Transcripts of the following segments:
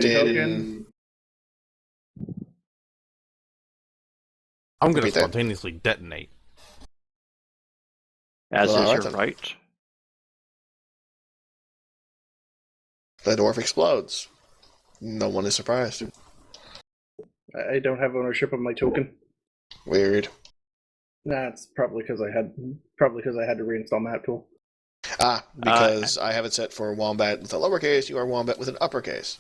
token. I'm going to Repeat that. spontaneously detonate. As Well, is alright your then. right. The dwarf explodes. No one is surprised. I don't have ownership of my token. Weird. That's probably because I had to reinstall MapTool. Because I have it set for Wombat with a lowercase, you are Wombat with an uppercase.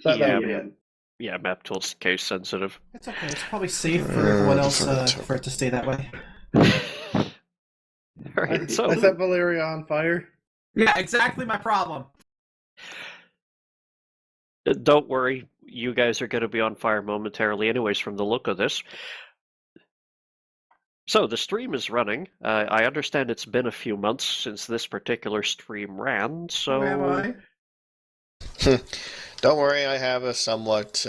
That'll be it. Yeah, MapTool's case sensitive. It's okay. It's probably safe for everyone else for it to stay that way. Alright, so I set Valeria on fire. Yeah, exactly my problem. don't worry, you guys are going to be on fire momentarily anyways from the look of this. So the stream is running. I understand it's been a few months since this particular stream ran, so... Who am I? Don't worry, I have a somewhat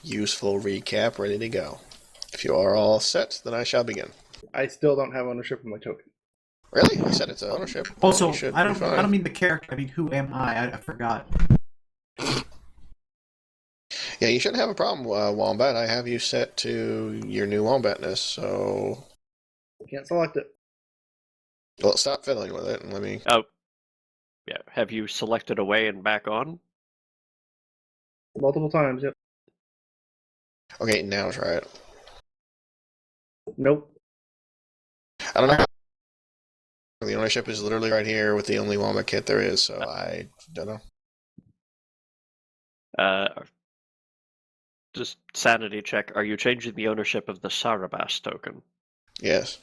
useful recap ready to go. If you are all set, then I shall begin. I still don't have ownership of my token. Really? I said it's ownership. Also, You should I be don't fine. mean the character. I mean, who am I? I forgot. Yeah, you shouldn't have a problem, Wombat. I have you set to your new Wombatness, so... Can't select it. Well, stop fiddling with it and let me... Oh, yeah. Have you selected away and back on? Multiple times, yep. Okay, now try it. Nope. I don't know how... The ownership is literally right here with the only Wombat kit there is, so I don't know. Just sanity check. Are you changing the ownership of the Sarabas token? Yes.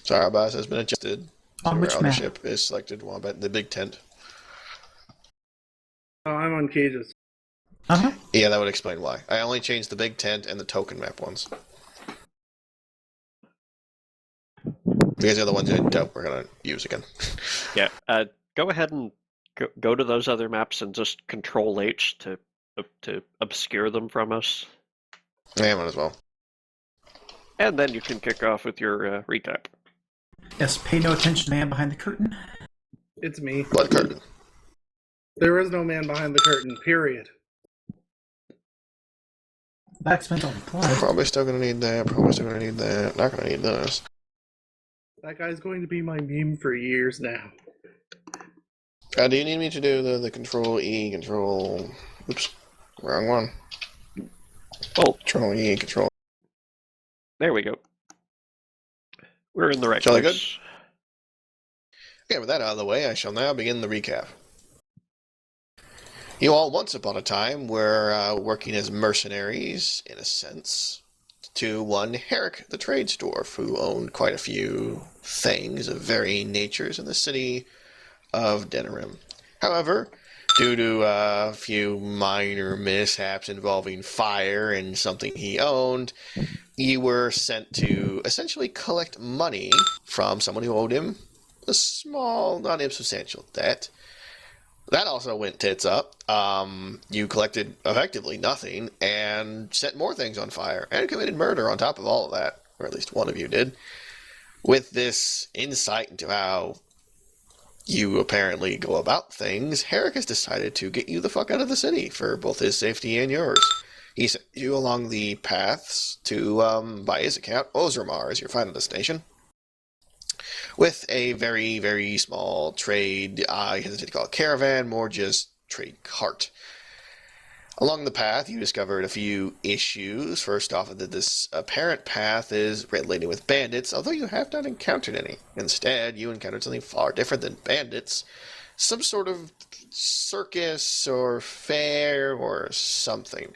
Sarabas has been adjusted. On So which our map? ownership is selected Wombat, the big tent. Oh, I'm on cages. Uh-huh. Yeah, that would explain why. I only changed the big tent and the token map ones. Because they're the ones that we're going to use again. Yeah. Go ahead and go to those other maps and just Control H to obscure them from us. Yeah, might as well. And then you can kick off with your recap. Yes, pay no attention to the man behind the curtain. It's me. Blood curtain. There is no man behind the curtain, period. That spent all the blood. Probably still going to need that. Probably still going to need that. Not going to need this. That guy's going to be my meme for years now. Do you need me to do the Control E, Control... Oops. Wrong one. Oh, Control E, Control... there we go. We're in the right Jolly place. Okay, with that out of the way, I shall now begin the recap. You all once upon a time were working as mercenaries, in a sense, to one Herrick the Trades Dwarf, who owned quite a few things of varying natures in the city of Denerim. However, due to a few minor mishaps involving fire and something he owned, you were sent to essentially collect money from someone who owed him a small, not insubstantial debt. That also went tits up. You collected effectively nothing and set more things on fire and committed murder on top of all of that, or at least one of you did. With this insight into how you apparently go about things, Herrick has decided to get you the fuck out of the city for both his safety and yours. He sent you along the paths to, by his account, Ozramar as your final destination, with a very, very small trade, I hesitate to call it caravan, more just trade cart. Along the path, you discovered a few issues. First off, that this apparent path is laden with bandits, although you have not encountered any. Instead, you encountered something far different than bandits. Some sort of circus or fair or something.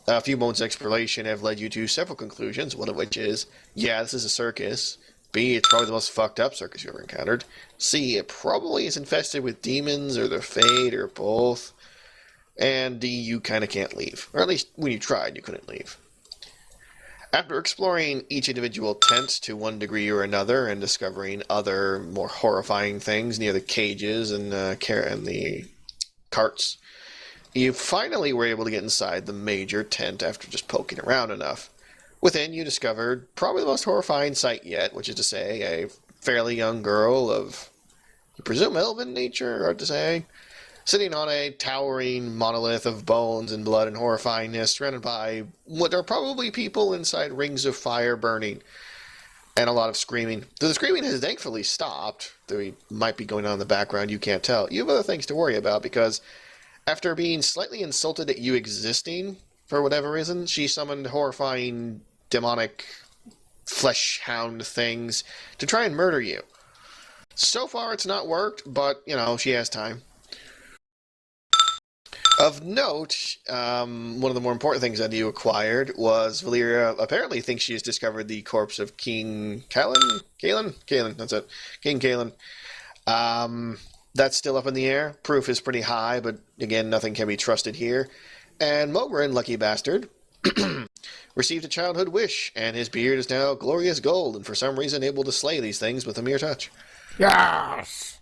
A few moments of exploration have led you to several conclusions, one of which is, yeah, this is a circus. B, it's probably the most fucked up circus you ever encountered. C, it probably is infested with demons or the Fade or both. And D, you kind of can't leave. Or at least when you tried, you couldn't leave. After exploring each individual tent to one degree or another and discovering other more horrifying things near the cages and the carts, you finally were able to get inside the major tent after just poking around enough. Within, you discovered probably the most horrifying sight yet, which is to say, a fairly young girl of, you presume, elven nature, hard to say, sitting on a towering monolith of bones and blood and horrifyingness, surrounded by what are probably people inside rings of fire burning, and a lot of screaming. The screaming has thankfully stopped, though it might be going on in the background, you can't tell. You have other things to worry about, because after being slightly insulted at you existing, for whatever reason, she summoned horrifying, demonic, flesh-hound things to try and murder you. So far it's not worked, but, she has time. Of note, one of the more important things that you acquired was Valyria apparently thinks she has discovered the corpse of King Kalen, that's it. King Kalen. That's still up in the air. Proof is pretty high, but again, nothing can be trusted here. And Mogren, lucky bastard, received a childhood wish, and his beard is now glorious gold, and for some reason able to slay these things with a mere touch. Yes!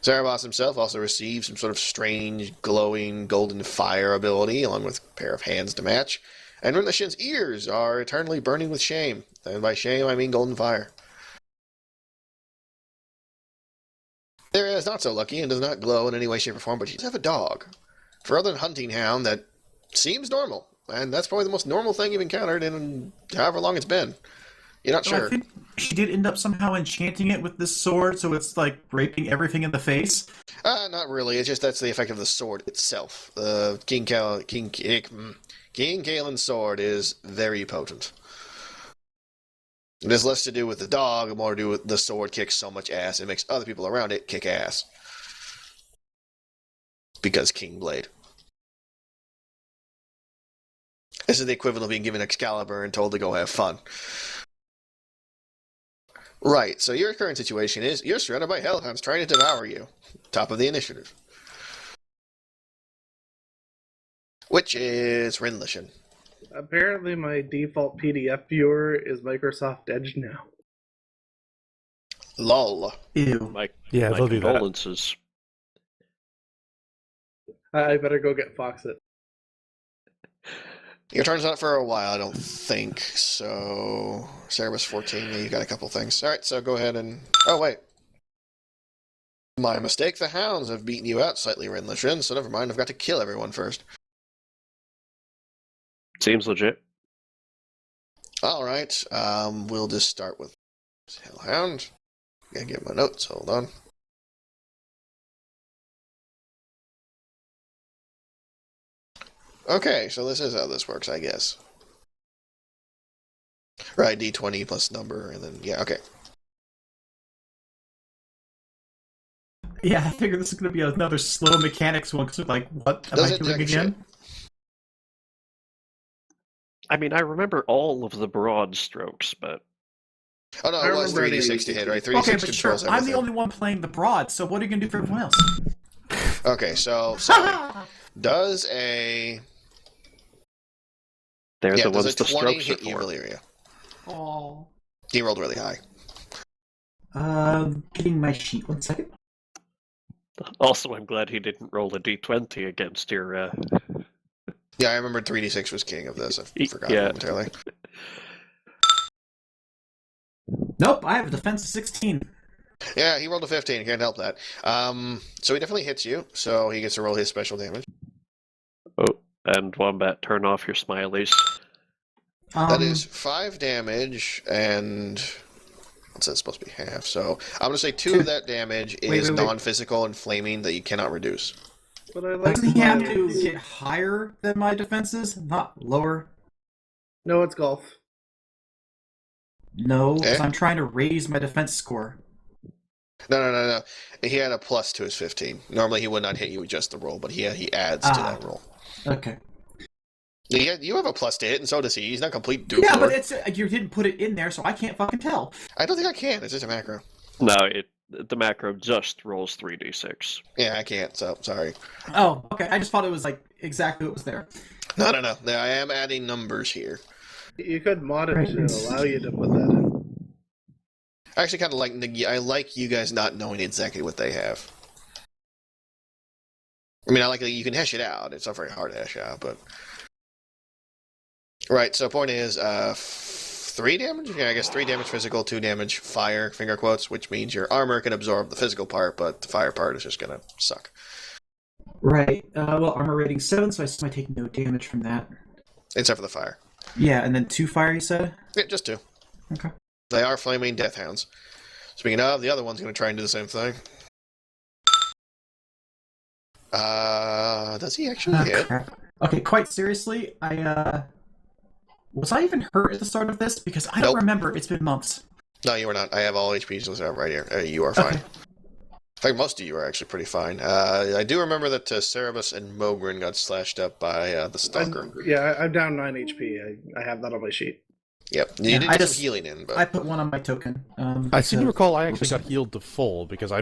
Zaraboss himself also received some sort of strange, glowing, golden fire ability, along with a pair of hands to match. And Rinlishin's ears are eternally burning with shame. And by shame, I mean golden fire. There is not so lucky and does not glow in any way, shape, or form, but she does have a dog. For other than hunting hound, that seems normal. And that's probably the most normal thing you've encountered in however long it's been. You're not sure. I think she did end up somehow enchanting it with this sword, so it's like raping everything in the face. Not really. It's just that's the effect of the sword itself. The King Kalen's sword is very potent. It has less to do with the dog and more to do with the sword kicks so much ass it makes other people around it kick ass. Because King Blade. This is the equivalent of being given Excalibur and told to go have fun. Right, so your current situation is you're surrounded by hellhounds trying to devour you. Top of the initiative. Which is Rinlishin. Apparently my default PDF viewer is Microsoft Edge now. Lol. Ew. My They'll do that. condolences. I better go get Foxit. Your turn's not for a while, I don't think. So, Cerebus 14, yeah, you got a couple things. Alright, so go ahead and... Oh, wait. My mistake, the hounds have beaten you out slightly, Rinlishin, so never mind, I've got to kill everyone first. Seems legit. Alright, we'll just start with Hellhound. Gotta get my notes, hold on. Okay, so this is how this works, I guess. Right, D20 plus number, and then, yeah, okay. Yeah, I figured this is going to be another slow mechanics one, because like, what am Does I it doing jack again? shit? I mean, I remember all of the broad strokes, but Oh no, I it was remember 3d6 to hit, right? 3d6 Okay, but sure, controls I'm the everything. only one playing the broad, so what are you going to do for everyone else? Okay, so, Sally, does a... they're Yeah, the does ones a the 20 strokes hit are you, for. Valyria? Oh. He rolled really high. Getting my sheet, 1 second. Also, I'm glad he didn't roll a d20 against your. Yeah, I remembered 3d6 was king of this. I forgot Yeah. momentarily. Nope, I have a defense of 16. Yeah, he rolled a 15. Can't help that. So he definitely hits you. So he gets to roll his special damage. Oh, and Wombat, turn off your smileys. That is 5 damage, and what's that supposed to be half? So I'm going to say 2 of that damage is wait. non-physical and flaming that you cannot reduce. But I like Doesn't he have smileys. to get higher than my defenses, not lower? No, it's golf. No, because Eh? I'm trying to raise my defense score. No. He had a plus to his 15. Normally he would not hit you with just the roll, but he adds to that roll. Okay. Yeah, you have a plus to hit, and so does he. He's not complete dooflord. Yeah, but it's you didn't put it in there, so I can't fucking tell. I don't think I can. It's just a macro. No, the macro just rolls 3d6. Yeah, I can't, so sorry. Oh, okay. I just thought it was like exactly what was there. No. I am adding numbers here. You could mod it to allow you to put that in. I actually kind of like you guys not knowing exactly what they have. I mean, I like that you can hash it out. It's not very hard to hash out, but... Right, so point is, 3 damage? Yeah, I guess 3 damage physical, 2 damage fire, finger quotes, which means your armor can absorb the physical part, but the fire part is just gonna suck. Right. Well, armor rating 7, so I assume I take no damage from that. Except for the fire. Yeah, and then 2 fire, you said? Yeah, just 2. Okay. They are flaming death hounds. Speaking of, the other one's going to try and do the same thing. Does he actually hit? Crap. Okay, quite seriously, was I even hurt at the start of this? Because I don't Nope. remember. It's been months. No, you are not. I have all HPs listed out right here. You are fine. Okay. In fact, most of you are actually pretty fine. I do remember that Cerebus and Mogren got slashed up by the Stalker. I'm down 9 HP. I have that on my sheet. Yep. You Yeah, did I get just- some healing in, but... I put one on my token. I seem to so- recall I actually got healed to full because I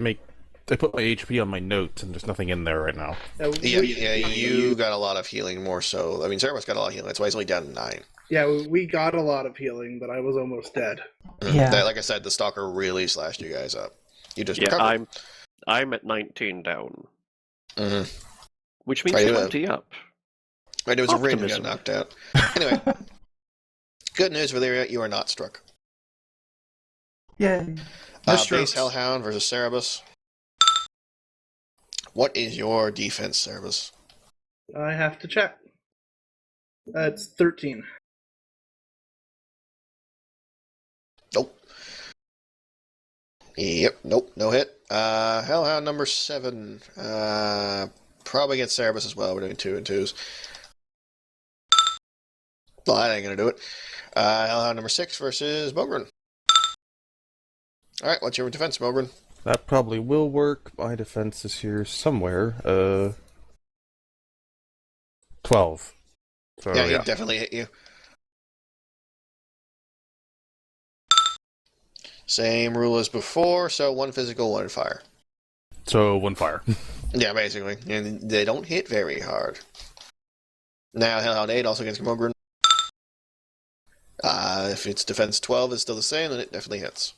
put my HP on my notes and there's nothing in there right now. you got a lot of healing more so. I mean, Cerebus got a lot of healing. That's why he's only down to 9. Yeah, we got a lot of healing, but I was almost dead. Yeah. Like I said, the Stalker really slashed you guys up. You just Yeah, recovered. I'm at 19 down, Mm-hmm. which means Right, 20 up. Right, there was a ring that got Optimism. knocked out. Anyway, good news for Lyria, you are not struck. Yay. No Base strokes. Hellhound versus Cerebus. What is your defense, Cerebus? I have to check. It's 13. Nope. Yep, nope, no hit. Hellhound number 7. Probably gets Cerebus as well. We're doing 2 and 2s. Well, that ain't gonna do it. Hellhound number 6 versus Mogren. Alright, what's your defense, Mogren? That probably will work. My defense is here somewhere. 12. So, Yeah, he yeah. definitely hit you. Same rule as before, so 1 physical, 1 fire. So 1 fire. Yeah, basically. And they don't hit very hard. Now, Hellhound 8 also against Mogren. If its defense 12 is still the same, then it definitely hits.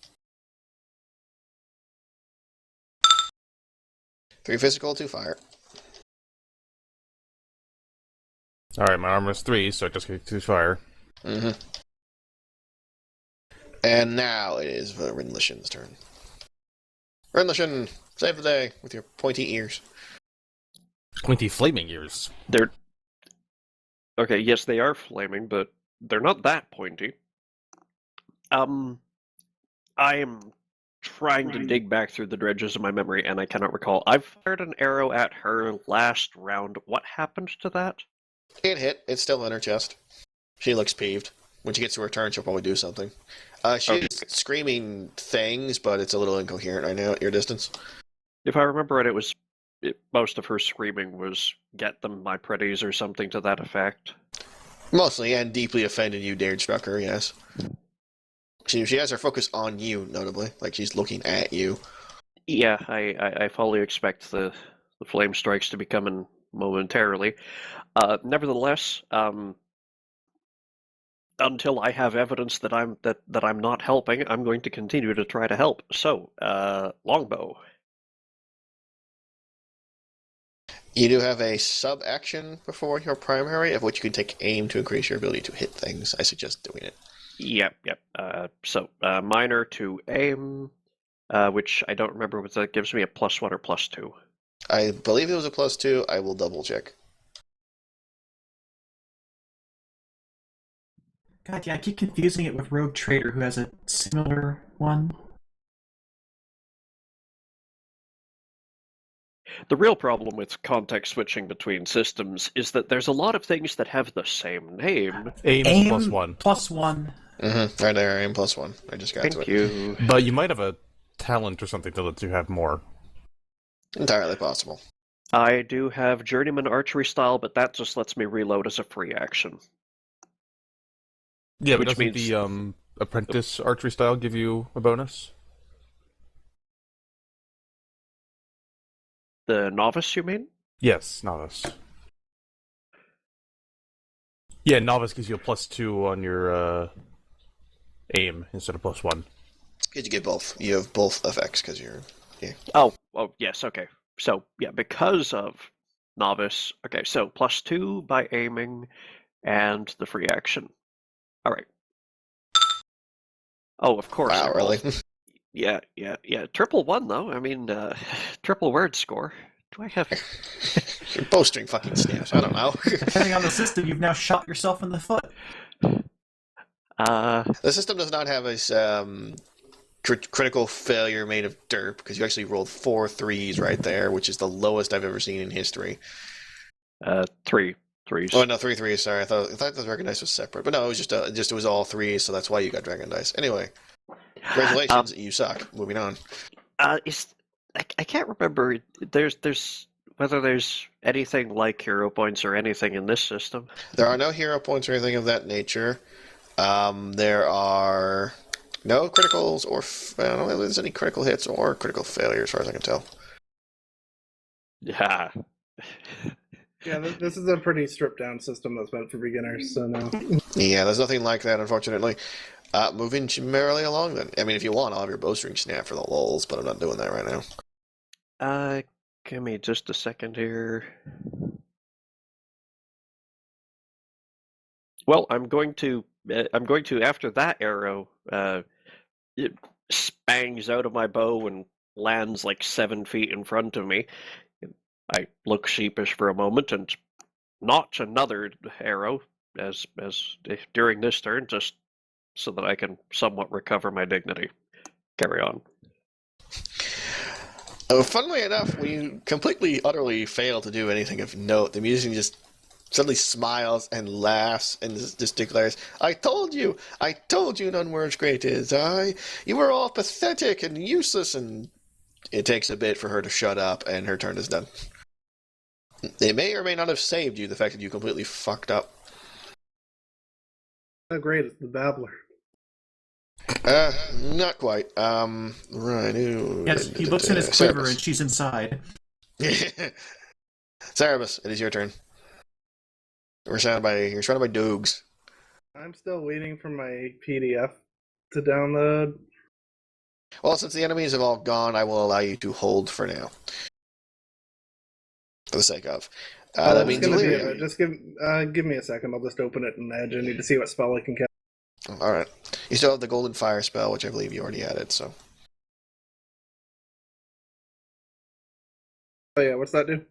3 physical, 2 fire. Alright, my armor is 3, so it just gets 2 fire. Mm-hmm. And now it is Rinlishin's turn. Rinlishin, save the day with your pointy ears. Pointy flaming ears. They're okay. Yes, they are flaming, but they're not that pointy. I am trying to dig back through the dredges of my memory, and I cannot recall. I've fired an arrow at her last round. What happened to that? It hit. It's still in her chest. She looks peeved. When she gets to her turn, she'll probably do something. She's screaming things, but it's a little incoherent right now at your distance. If I remember right, most of her screaming was "Get them, my pretties" or something to that effect. Mostly, and deeply offended you dared struck her, yes. She has her focus on you, notably. Like, she's looking at you. Yeah, I fully expect the flame strikes to be coming momentarily. Nevertheless, until I have evidence that I'm not helping, I'm going to continue to try to help. So, longbow. You do have a sub-action before your primary, of which you can take aim to increase your ability to hit things. I suggest doing it. Yep. So, minor to aim, which I don't remember what that gives me, a +1 or +2. I believe it was a +2. I will double-check. God, yeah, I keep confusing it with Rogue Trader, who has a similar one. The real problem with context switching between systems is that there's a lot of things that have the same name. Aim is +1. +1. Mm-hmm. Right there, aim +1. I just got to Thank it. you. But you might have a talent or something that lets you have more. Entirely possible. I do have Journeyman Archery style, but that just lets me reload as a free action. Yeah, but Which doesn't means- the apprentice archery style give you a bonus? The novice, you mean? Yes, novice. Yeah, novice gives you a +2 on your aim instead of +1. Because you get both. You have both effects, because you're... Oh, yes, okay. So, yeah, because of novice, okay, so +2 by aiming and the free action. All right. Oh, of course. Wow, I really? rolled. Yeah. Triple 1, though. I mean, triple word score. Do I have? Your bowstring fucking snaps. I don't know. Depending on the system, you've now shot yourself in the foot. The system does not have a critical failure made of derp because you actually rolled 4 3s right there, which is the lowest I've ever seen in history. 3 threes. Oh no, 3 3s. Sorry, I thought the dragon dice was separate, but no, it was just it was all 3s, so that's why you got dragon dice. Anyway, congratulations, you suck. Moving on. I can't remember. There's whether there's anything like hero points or anything in this system. There are no hero points or anything of that nature. There are no criticals or I don't know if there's any critical hits or critical failures, as far as I can tell. Yeah. Yeah, this is a pretty stripped down system that's meant for beginners, so no. Yeah, there's nothing like that, unfortunately. Moving merrily along then. I mean, if you want, I'll have your bowstring snap for the lulz, but I'm not doing that right now. Give me just a second here. Well, I'm going to after that arrow, it spangs out of my bow and lands like 7 feet in front of me. I look sheepish for a moment and notch another arrow as during this turn, just so that I can somewhat recover my dignity. Carry on. Funnily enough, when you completely, utterly fail to do anything of note, the musician just suddenly smiles and laughs and just declares, I told you none were as great as I. You were all pathetic and useless, and it takes a bit for her to shut up, and her turn is done. It may or may not have saved you, the fact that you completely fucked up. How great is the babbler? Not quite. Right. Yes, he looks in his quiver and she's inside. Cerebus, it is your turn. You're surrounded by dogs. I'm still waiting for my PDF to download. Well, since the enemies have all gone, I will allow you to hold for now. For the sake of. That means just give me a second. I'll just open it in Edge. I need to see what spell I can cast. All right. You still have the Golden Fire spell, which I believe you already added. So. Oh yeah, what's that do?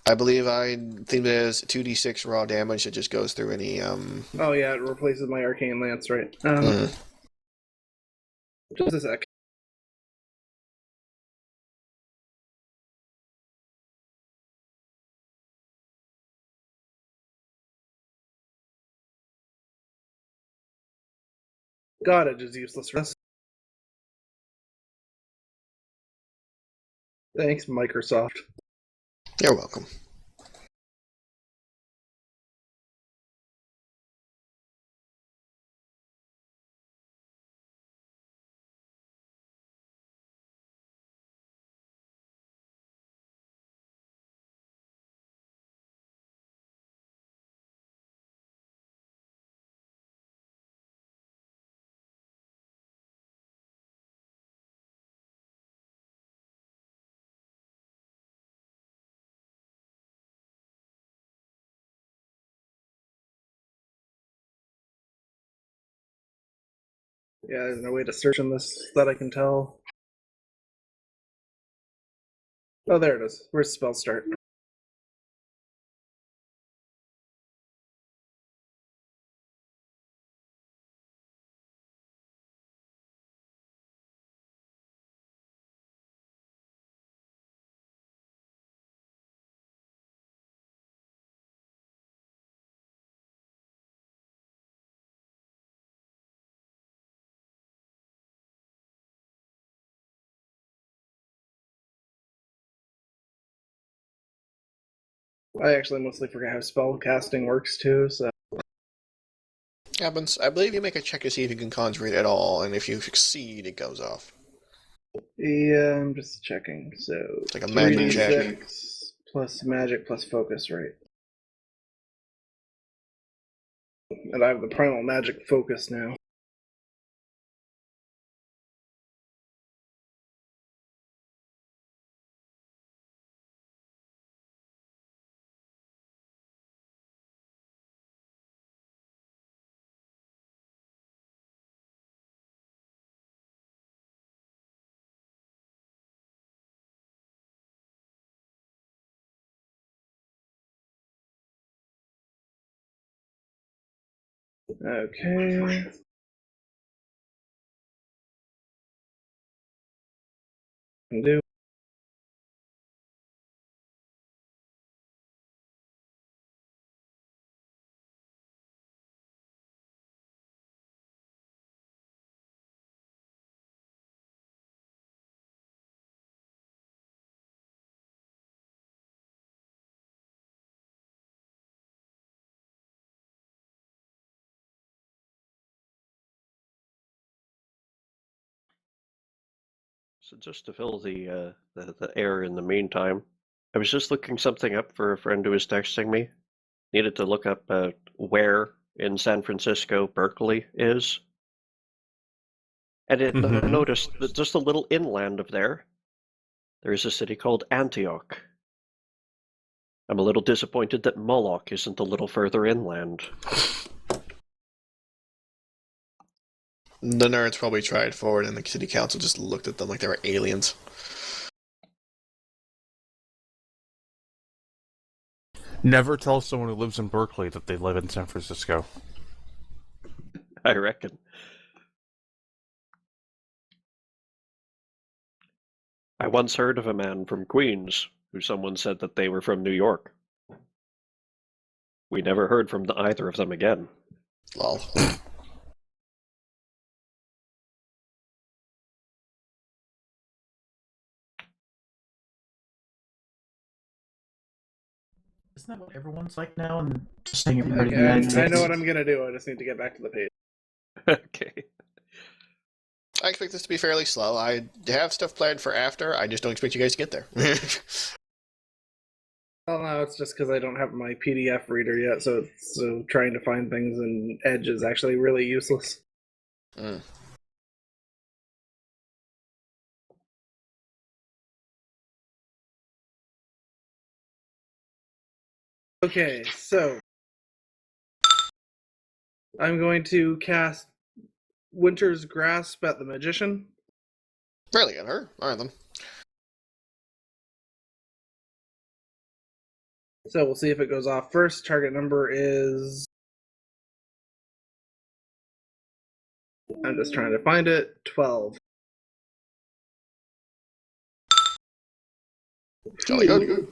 I believe I think there's 2d6 raw damage that just goes through any. Oh yeah, it replaces my Arcane Lance, right? Just a sec. God, it is useless for us. Thanks, Microsoft. You're welcome. Yeah, there's no way to search in this that I can tell. Oh, there it is. Where's spell start? I actually mostly forget how spell casting works too, so. Happens. I believe you make a check to see if you can conjure it at all, and if you succeed, it goes off. Yeah, I'm just checking. So It's like a magic check. 3d6 plus magic plus focus, right? And I have the primal magic focus now. Okay. Do. So just to fill the air in the meantime, I was just looking something up for a friend who was texting me. Needed to look up where in San Francisco Berkeley is. And it noticed that just a little inland of there is a city called Antioch. I'm a little disappointed that Moloch isn't a little further inland. The nerds probably tried forward, and the city council just looked at them like they were aliens. Never tell someone who lives in Berkeley that they live in San Francisco. I reckon. I once heard of a man from Queens who someone said that they were from New York. We never heard from either of them again. Lol. Isn't that what everyone's like now? And just saying everybody in the Okay, United I States. know what I'm gonna do. I just need to get back to the page. Okay. I expect this to be fairly slow. I have stuff planned for after. I just don't expect you guys to get there. Well, no, it's just because I don't have my PDF reader yet, so trying to find things in Edge is actually really useless. Mm. Okay, so I'm going to cast Winter's Grasp at the Magician. Barely got her. Alright then. So we'll see if it goes off first. Target number is... I'm just trying to find it. 12. Jolly good.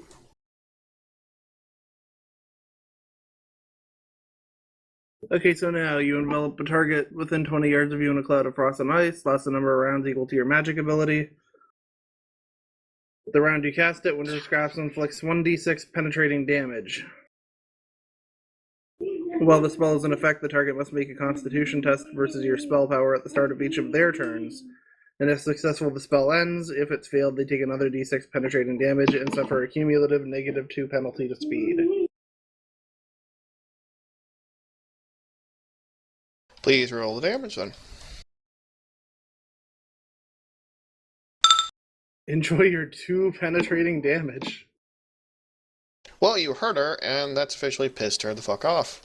Okay, so now you envelop a target within 20 yards of you in a cloud of frost and ice. Lost the number of rounds equal to your magic ability. The round you cast it, Winter's Grasp inflicts 1d6 penetrating damage. While the spell is in effect, the target must make a Constitution test versus your spell power at the start of each of their turns. And if successful, the spell ends. If it's failed, they take another d6 penetrating damage and suffer a cumulative -2 penalty to speed. Please roll the damage then. Enjoy your 2 penetrating damage. Well, you hurt her, and that's officially pissed her the fuck off.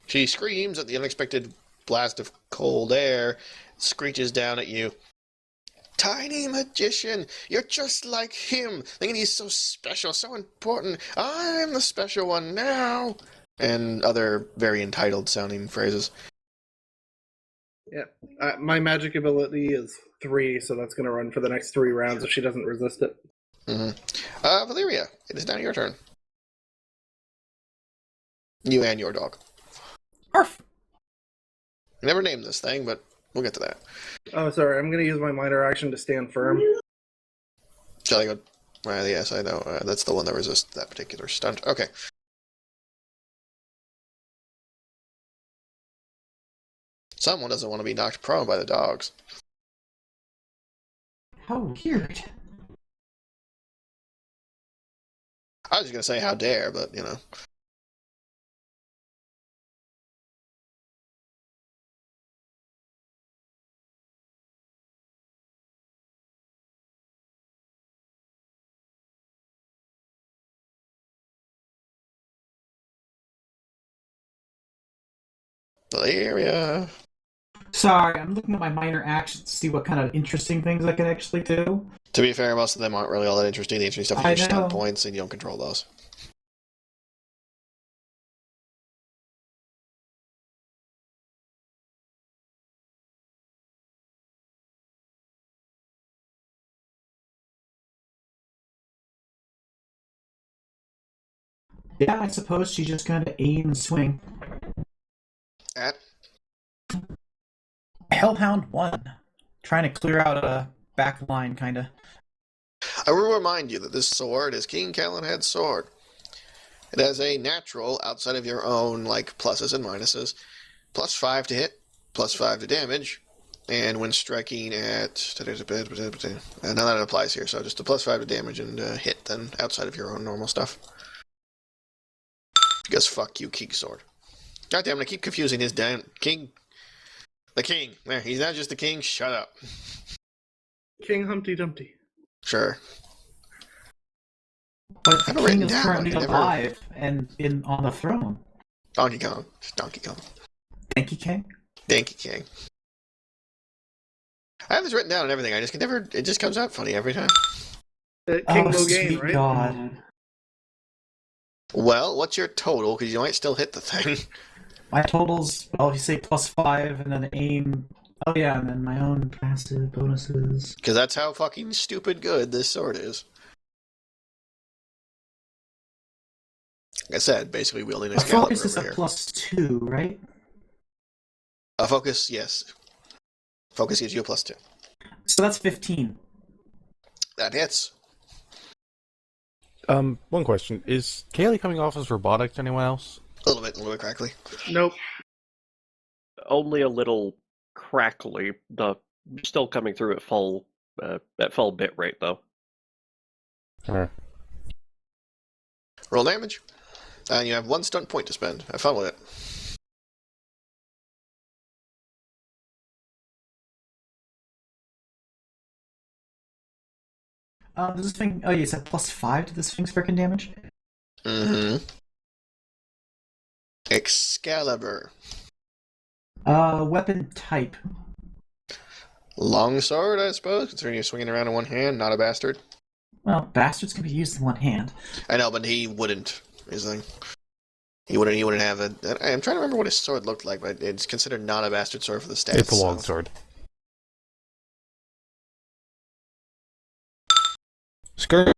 She screams at the unexpected blast of cold air, screeches down at you. Tiny magician, you're just like him, thinking he's so special, so important. I'm the special one now. And other very entitled sounding phrases. Yeah, my magic ability is 3, so that's going to run for the next 3 rounds if she doesn't resist it. Valeria, it is now your turn. You and your dog. Arf! I never named this thing, but we'll get to that. Oh, sorry, I'm going to use my minor action to stand firm. Jolly good. Well, yes, I know. That's the one that resists that particular stunt. Okay. Someone doesn't want to be knocked prone by the dogs. How weird. I was just going to say how dare, but, you know. Valeria. Sorry, I'm looking at my minor actions to see what kind of interesting things I can actually do. To be fair, most of them aren't really all that interesting. The interesting stuff is your stunt points, and you don't control those. Yeah, I suppose she's just going to aim and swing. At Hellhound 1. Trying to clear out a back line, kind of. I will remind you that this sword is King Calenhad's sword. It has a natural, outside of your own like pluses and minuses, +5 to hit, +5 to damage, and when striking at none of that applies here. So just a +5 to damage and hit, then outside of your own normal stuff. Because fuck you, King Sword. Goddamn, I keep confusing his damn King. The King. There, he's not just the King. Shut up. King Humpty Dumpty. Sure. But I have the it written king is down, currently I never- alive and on the throne. Donkey Kong. Just Donkey Kong. Thank you, King. Donkey King. I have this written down and everything. I just can never. It just comes out funny every time. King Oh, Logain, sweet right? God. Well, what's your total? Because you might still hit the thing. My totals, well, if you say +5 and then aim. Oh, yeah, and then my own passive bonuses. Because that's how fucking stupid good this sword is. Like I said, basically wielding A Excalibur focus is over a here. +2, right? A focus, yes. Focus gives you a +2. So that's 15. That hits. One question. Is Kaylee coming off as robotic to anyone else? A little bit crackly. Nope. Only a little crackly. Still coming through at full bit rate though. Alright. Roll damage. And you have 1 stunt point to spend. Have fun with it. Does this thing... Oh, you said +5 to this thing's freaking damage? Mm-hmm. Excalibur. Weapon type. Longsword, I suppose, considering you're swinging around in one hand, not a bastard. Well, bastards can be used in one hand. I know, but he wouldn't. Is the thing. He wouldn't have a. I'm trying to remember what his sword looked like, but it's considered not a bastard sword for the stats. It's a so- longsword. Skirmish.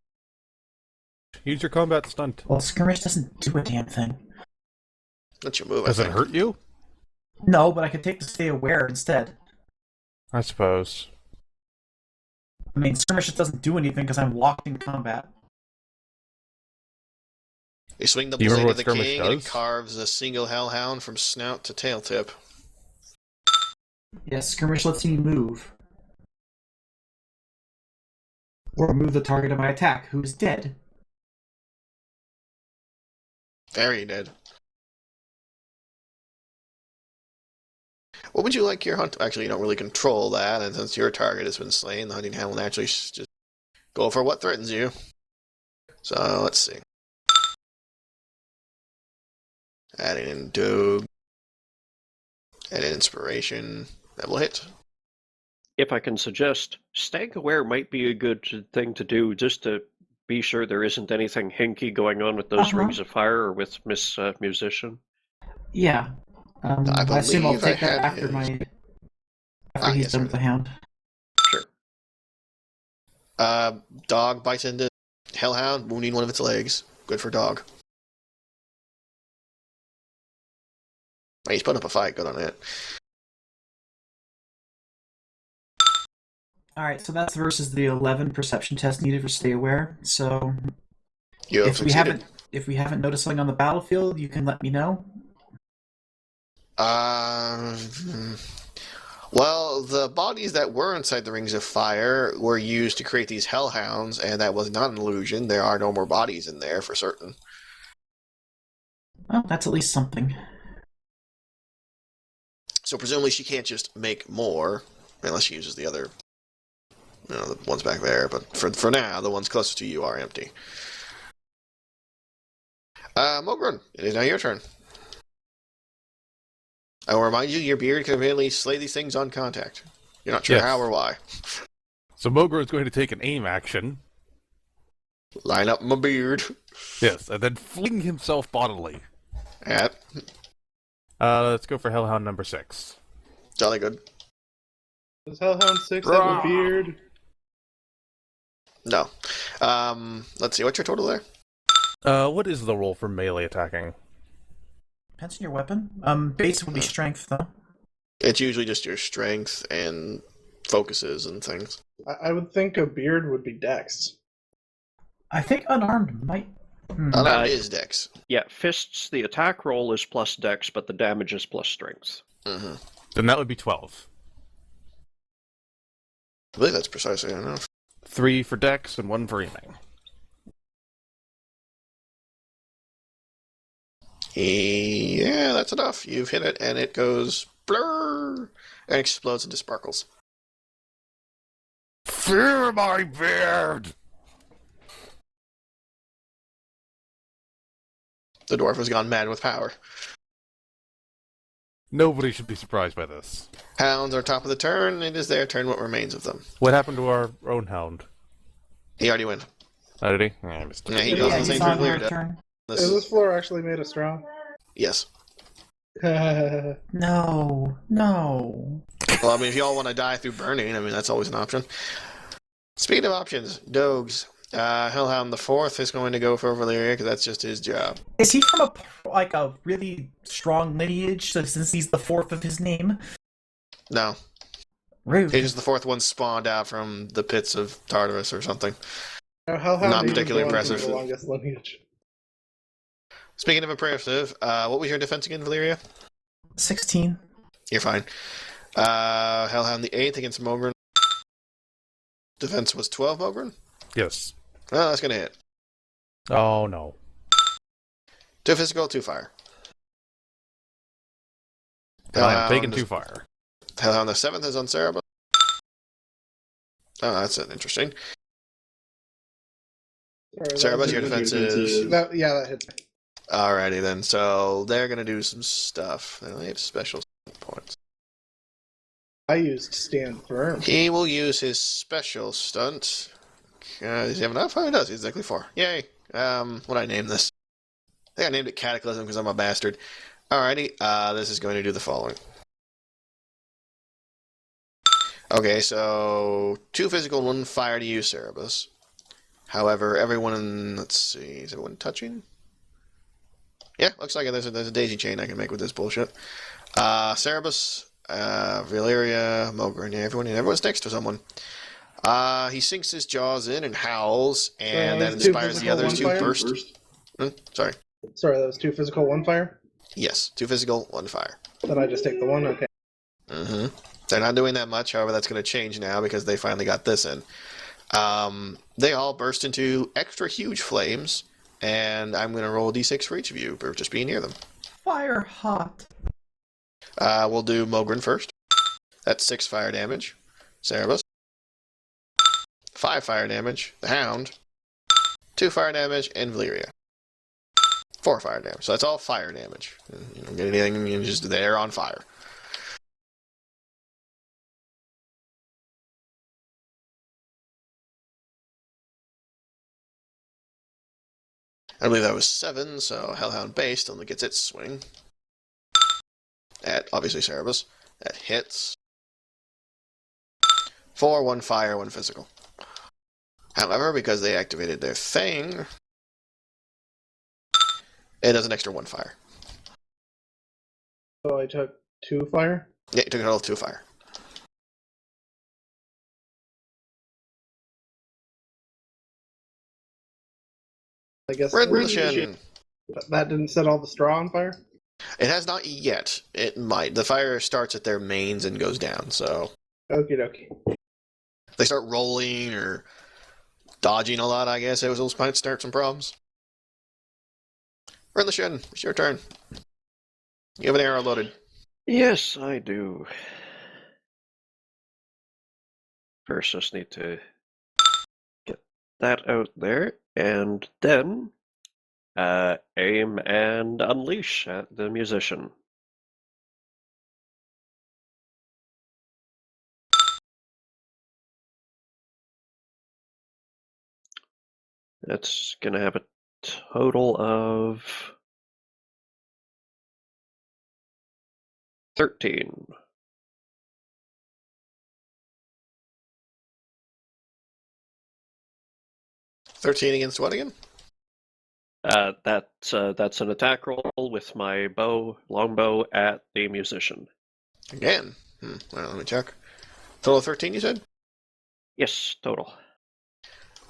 Use your combat stunt. Well, skirmish doesn't do a damn thing. That's your move. Does I it think. hurt you? No, but I could take to stay aware instead. I suppose. I mean, skirmish just doesn't do anything because I'm locked in combat. You swing the Do you blade remember of the what skirmish king, and it does? carves a single hellhound from snout to tail tip. Yes, skirmish lets me move. Or move the target of my attack, who is dead. Very dead. What would you like your hunt? Actually, you don't really control that, and since your target has been slain, the hunting hound will naturally just go for what threatens you. So let's see. Adding in Doug. Add in inspiration. That will hit. If I can suggest, staying aware might be a good thing to do just to be sure there isn't anything hinky going on with those Uh-huh. rings of fire or with Miss Musician. Yeah. I I assume I'll believe I take that had after his. after he's yes, done sir. with the hound. Sure. Dog bites into hellhound, wounding one of its legs. Good for dog. He's putting up a fight. Good on it. Alright, so that's versus the 11 perception test needed for stay aware. So You have if we succeeded. haven't noticed something on the battlefield, you can let me know. Well, the bodies that were inside the rings of fire were used to create these hellhounds, and that was not an illusion. There are no more bodies in there for certain. Well, that's at least something. So presumably she can't just make more, unless she uses the other, the ones back there. But for now, the ones closest to you are empty. Mogren, it is now your turn. I will remind you, your beard can apparently slay these things on contact. You're not sure Yes. how or why. So Mogro is going to take an aim action. Line up my beard. Yes, and then fling himself bodily. At Let's go for Hellhound number 6. jolly good. Does Hellhound 6 have a Rah. beard? No. Let's see, what's your total there? What is the roll for melee attacking? Depends on your weapon. Base would be strength, though. It's usually just your strength and focuses and things. I would think a beard would be dex. I think unarmed might. Unarmed is dex. Yeah, fists, the attack roll is plus dex, but the damage is plus strength. Mm-hmm. Then that would be 12. I believe that's precisely enough. 3 for dex and 1 for aiming. Yeah, that's enough. You've hit it, and it goes blur and explodes into sparkles. Fear my beard! The dwarf has gone mad with power. Nobody should be surprised by this. Hounds are top of the turn. It is their turn. What remains of them? What happened to our own hound? He already went. Oh, did he? Yeah, I missed it. Yeah, he Yeah, goes on the he's same on turn her Lear does. turn. Is this floor actually made of straw? Yes. No. Well, I mean, if you all want to die through burning, I mean, that's always an option. Speaking of options, Dogs. Hellhound the Fourth is going to go for Valyria because that's just his job. Is he from a really strong lineage? So since he's the fourth of his name, No. rude. He's just the fourth one spawned out from the pits of Tartarus or something. Hellhound Not is particularly the one from impressive. The longest lineage. Speaking of impressive, what was your defense again, Valyria? 16. You're fine. Hellhound the Eighth against Mogren. Defense was 12, Mogren? Yes. Well, that's going to hit. Oh, no. 2 physical, 2 fire. I'm taking 2 fire. Hellhound the Seventh is on Cerebus. Oh, that's interesting. Cerebus, your defense is... That hits me. Alrighty then, so they're going to do some stuff. They have special points. I used stand firm. He will use his special stunt. Does he have enough? Oh, he does. He's exactly 4. Yay. What did I name this? I think I named it Cataclysm because I'm a bastard. Alrighty, this is going to do the following. Okay, so 2 physical, 1 fire to you, Cerebus. However, everyone let's see, is everyone touching? Yeah, looks like there's a daisy chain I can make with this bullshit. Cerebus, Valyria, Mogren, yeah, everyone's next to someone. He sinks his jaws in and howls, and that inspires the others to burst. Sorry. Sorry, that was 2 physical, 1 fire? Yes, 2 physical, 1 fire. Then I just take the 1, okay. Mm-hmm. They're not doing that much, however, that's going to change now because they finally got this in. They all burst into extra huge flames, and I'm going to roll a d6 for each of you for just being near them. Fire hot. We'll do Mogren first. That's 6 fire damage. Cerebus. 5 fire damage. The Hound. 2 fire damage, and Valyria. 4 fire damage. So that's all fire damage. You don't get anything, you're just there on fire. I believe that was 7, so Hellhound Base only gets its swing. At, obviously, Cerebus. That hits. 4, 1 fire, 1 physical. However, because they activated their thing, it does an extra 1 fire. So I took 2 fire? Yeah, you took a total of 2 fire. I guess Rendition. that didn't set all the straw on fire? It has not yet. It might. The fire starts at their mains and goes down, so... Okie dokie. They start rolling or dodging a lot, I guess. Those might start some problems. Rendition, it's your turn. You have an arrow loaded. Yes, I do. First, just need to get that out there, and then aim and unleash at the musician. That's going to have a total of 13. $13 against what again? That's an attack roll with my longbow at the musician. Again. Well, let me check. Total of 13, you said? Yes, total.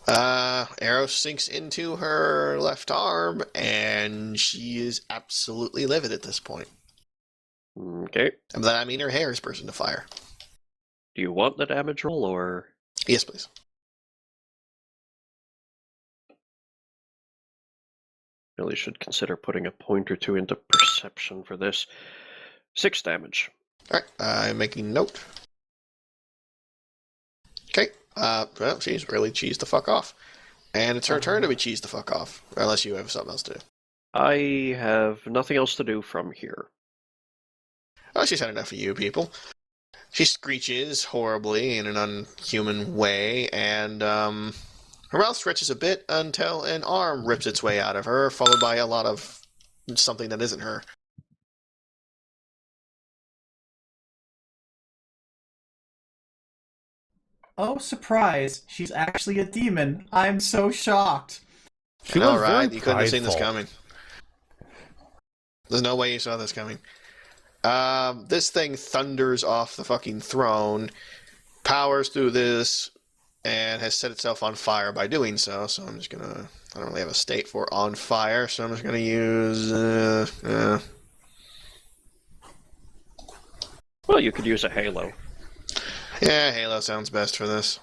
Arrow sinks into her left arm, and she is absolutely livid at this point. Okay. And by that I mean her hair is bursting to fire. Do you want the damage roll, or...? Yes, please. Really should consider putting a point or two into perception for this. 6 damage. Alright, I'm making note. Okay, well, she's really cheesed the fuck off. And it's her turn to be cheesed the fuck off. Unless you have something else to do. I have nothing else to do from here. Oh, she's had enough of you people. She screeches horribly in an unhuman way, and her mouth stretches a bit until an arm rips its way out of her, followed by a lot of something that isn't her. Oh, surprise! She's actually a demon. I'm so shocked. She I know, was right? very You couldn't have seen this prideful. coming. There's no way you saw this coming. This thing thunders off the fucking throne, powers through this, and has set itself on fire by doing so. So I'm just gonna... I don't really have a state for on fire, so I'm just gonna use... Well, you could use a halo. Yeah, Halo sounds best for this.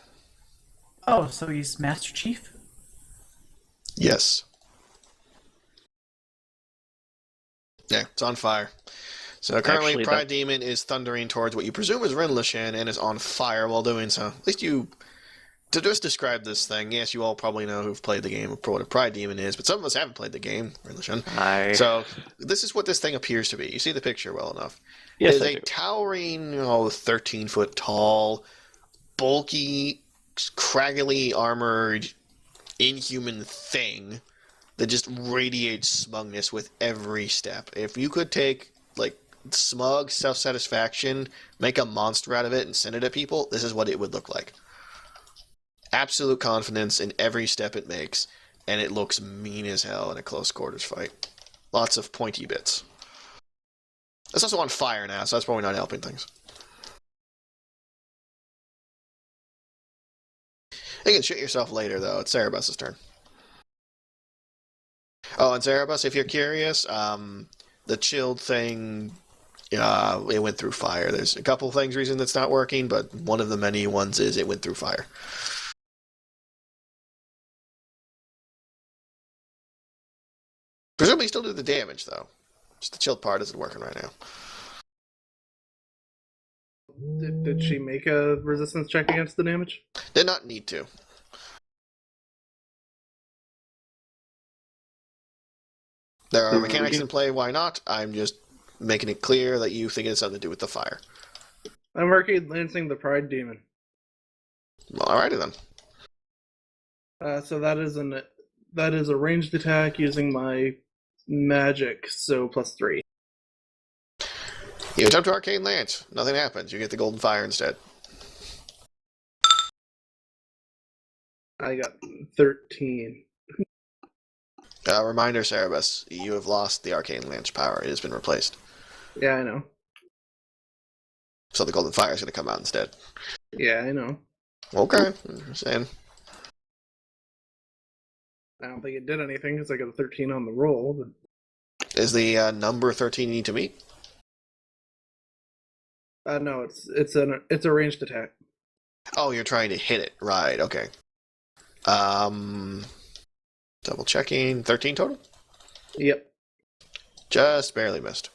Oh, so he's Master Chief? Yes. Yeah, it's on fire. So currently, Actually, Pride that- Demon is thundering towards what you presume is Rinlashan and is on fire while doing so. At least you... To just describe this thing, yes, you all probably know who've played the game of what a Pride Demon is, but some of us haven't played the game, Rinlashan. So, this is what this thing appears to be. You see the picture well enough. Yes, It is I a do. towering, 13-foot tall, bulky, craggly armored, inhuman thing that just radiates smugness with every step. If you could take, like, smug self-satisfaction, make a monster out of it, and send it at people, this is what it would look like. Absolute confidence in every step it makes, and it looks mean as hell in a close quarters fight. Lots of pointy bits. It's also on fire now, so that's probably not helping things. You can shoot yourself later, though. It's Cerebus's turn. Oh, and Cerebus, if you're curious, the chilled thing, it went through fire. There's a couple things reason that's not working, but one of the many ones is it went through fire. Presumably still do the damage, though. Just the chilled part isn't working right now. Did she make a resistance check against the damage? Did not need to. There are mechanics in play, why not? I'm just making it clear that you think it has something to do with the fire. I'm arcade lancing the Pride Demon. Well, alrighty then. So that is a ranged attack using my magic, so +3. You attempt to Arcane Lance. Nothing happens. You get the Golden Fire instead. I got 13. Reminder, Cerebus, you have lost the Arcane Lance power. It has been replaced. Yeah, I know. So the Golden Fire is going to come out instead. Yeah, I know. Okay. I'm saying. I don't think it did anything because I got a 13 on the roll. But... Is the number 13 you need to meet? No, it's a ranged attack. Oh, you're trying to hit it. Right, okay. Double checking. 13 total? Yep. Just barely missed.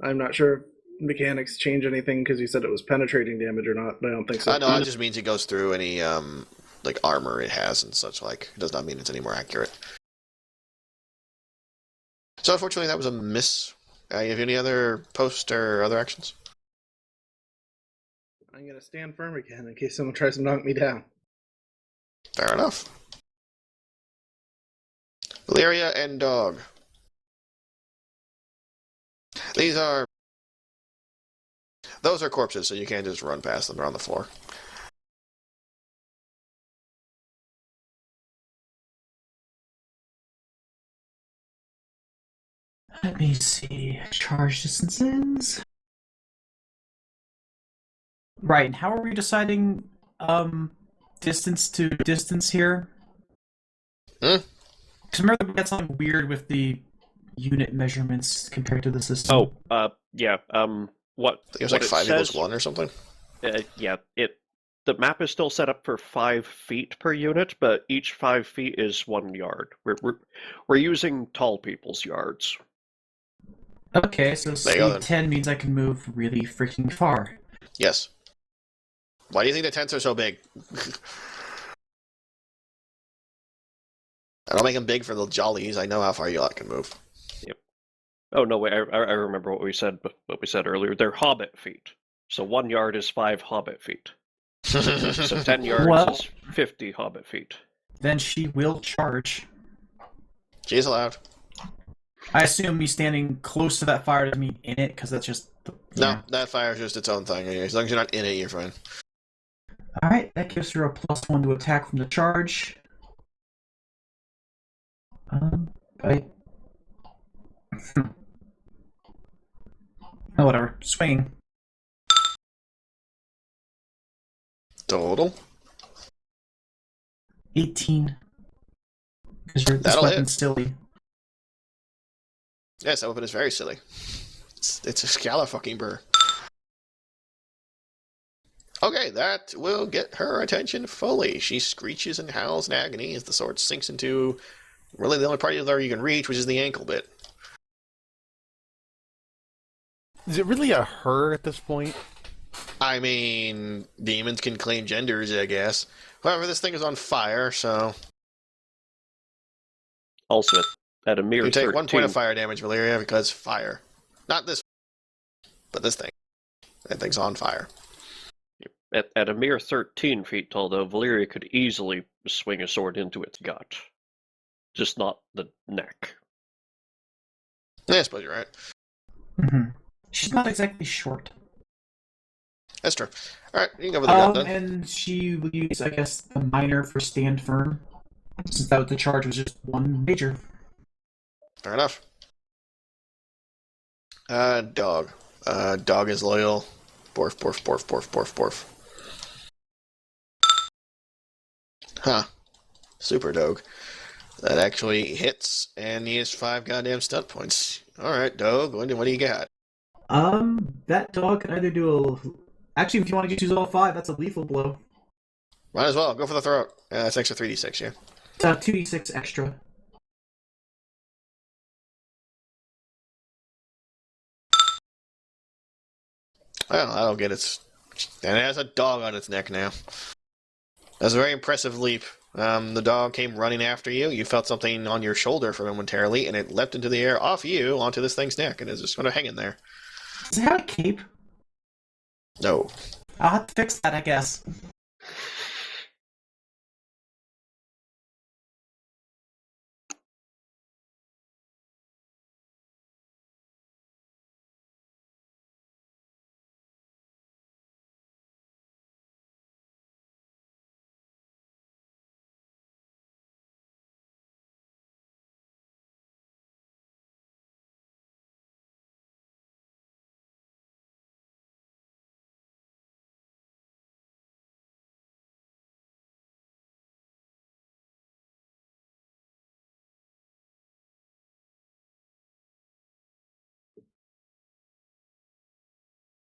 I'm not sure if mechanics change anything because you said it was penetrating damage or not, but I don't think so. No, it just means it goes through any like armor it has and such like. It does not mean it's any more accurate. So unfortunately that was a miss. You have any other post or other actions? I'm going to stand firm again in case someone tries to knock me down. Fair enough. Valeria and Dog. Those are corpses, so you can't just run past them. They're on the floor. Let me see. Charge distances. Right, and how are we deciding distance to distance here? Hmm? Because remember we had something weird with the unit measurements compared to the system. Yeah. What I think it was what like it 5 says, equals 1 or something. Yeah, the map is still set up for 5 feet per unit, but each 5 feet is 1 yard. We're using tall people's yards. Okay, so There you go, speed then. 10 means I can move really freaking far. Yes. Why do you think the tents are so big? I don't make them big for the jollies. I know how far you lot can move. Oh no, wait! I remember what we said. What we said earlier. They're hobbit feet. So 1 yard is 5 hobbit feet. So 10 yards Well- is 50 hobbit feet. Then she will charge. She's allowed. I assume me standing close to that fire doesn't mean in it, because that's just... No, that fire is just its own thing. As long as you're not in it, you're fine. Alright, that gives her a +1 to attack from the charge. Oh, whatever. Swing. Total. 18. Because this That'll weapon's hit. silly. Yes, that weapon is very silly. It's a scala fucking burr. Okay, that will get her attention fully. She screeches and howls in agony as the sword sinks into really the only part of there you can reach, which is the ankle bit. Is it really a her at this point? I mean, demons can claim genders, I guess. However, this thing is on fire, so Also, at a mere you take 13, 1 point of fire damage, Valeria, because fire. Not this, but this thing. That thing's on fire. At a mere 13 feet tall, though, Valyria could easily swing a sword into its gut. Just not the neck. Yeah, I suppose you're right. Mm-hmm. She's not exactly short. That's true. Alright, you can go with the gun then. And she will use, I guess, the minor for stand firm. Since that was the charge was just 1 major. Fair enough. Dog. Dog is loyal. Borf, borf, borf, borf, borf, borf. Huh. Super dog. That actually hits, and he has 5 goddamn stunt points. Alright, dog, what do you got? That dog can either do a... Actually, if you want to use all 5, that's a lethal blow. Might as well, go for the throat. Yeah, that's extra 3d6, yeah. It's 2d6 extra. Well, that'll get its... And it has a dog on its neck now. That's a very impressive leap. The dog came running after you. You felt something on your shoulder for momentarily, and it leapt into the air off you onto this thing's neck, and is just going to hang in there. Does it have a cape? No. I'll have to fix that, I guess.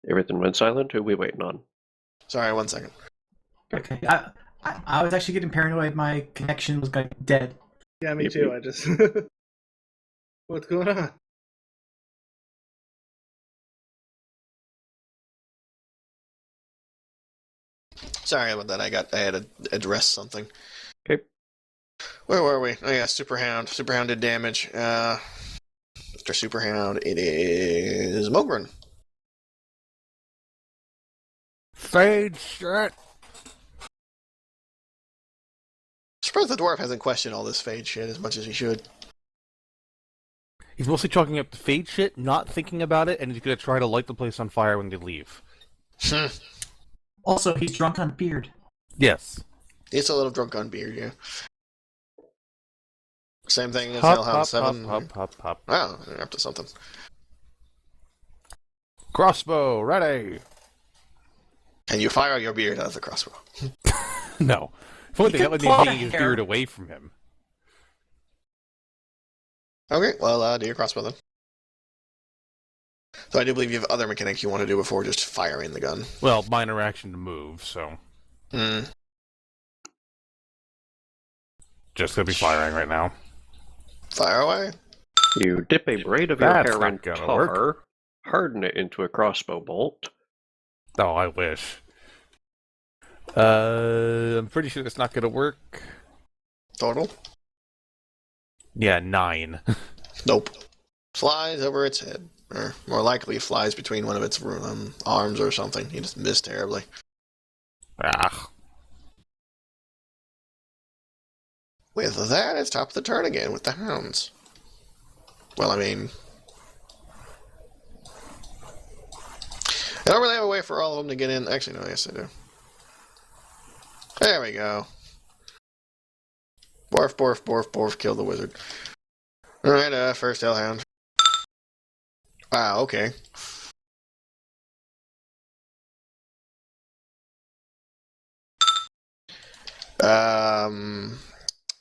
Everything went silent. Who are we waiting on? Sorry, 1 second. Okay, I was actually getting paranoid my connection was going dead. Yeah, me Yep, too. yep. I just. What's going on? Sorry about that. I had to address something. Okay. Where were we? Oh yeah, Super Hound. Super Hound did damage. After Super Hound, it is Mogren. Fade shit. Surprised the dwarf hasn't questioned all this fade shit as much as he should. He's mostly chalking up the fade shit, not thinking about it, and he's gonna try to light the place on fire when they leave. Also, he's drunk on beard. Yes. It's a little drunk on beer, yeah. Same thing as Hop, Hellhound hop, 7. hop, hop, hop, hop. Wow, they're up to something. Crossbow, ready. And you fire your beard out of the crossbow. No. If only He they could let me pull hanging the his hair. beard away from him. Okay, well, do your crossbow then. So I do believe you have other mechanics you want to do before just firing the gun. Well, minor action to move, so Hmm. just gonna be firing right now. Fire away. You dip a braid of your That's hair not in gonna tar, work. harden it into a crossbow bolt. Oh, I wish. I'm pretty sure that's not gonna work. Total? Yeah, 9. Nope. Flies over its head. Or more likely flies between one of its arms or something. You just missed terribly. Ah. With that, it's top of the turn again with the hounds. Well, I mean, I don't really have a way for all of them to get in. Actually, no, yes, I do. There we go. Borf, borf, borf, borf, kill the wizard. Alright, first hellhound. Wow, okay. Um,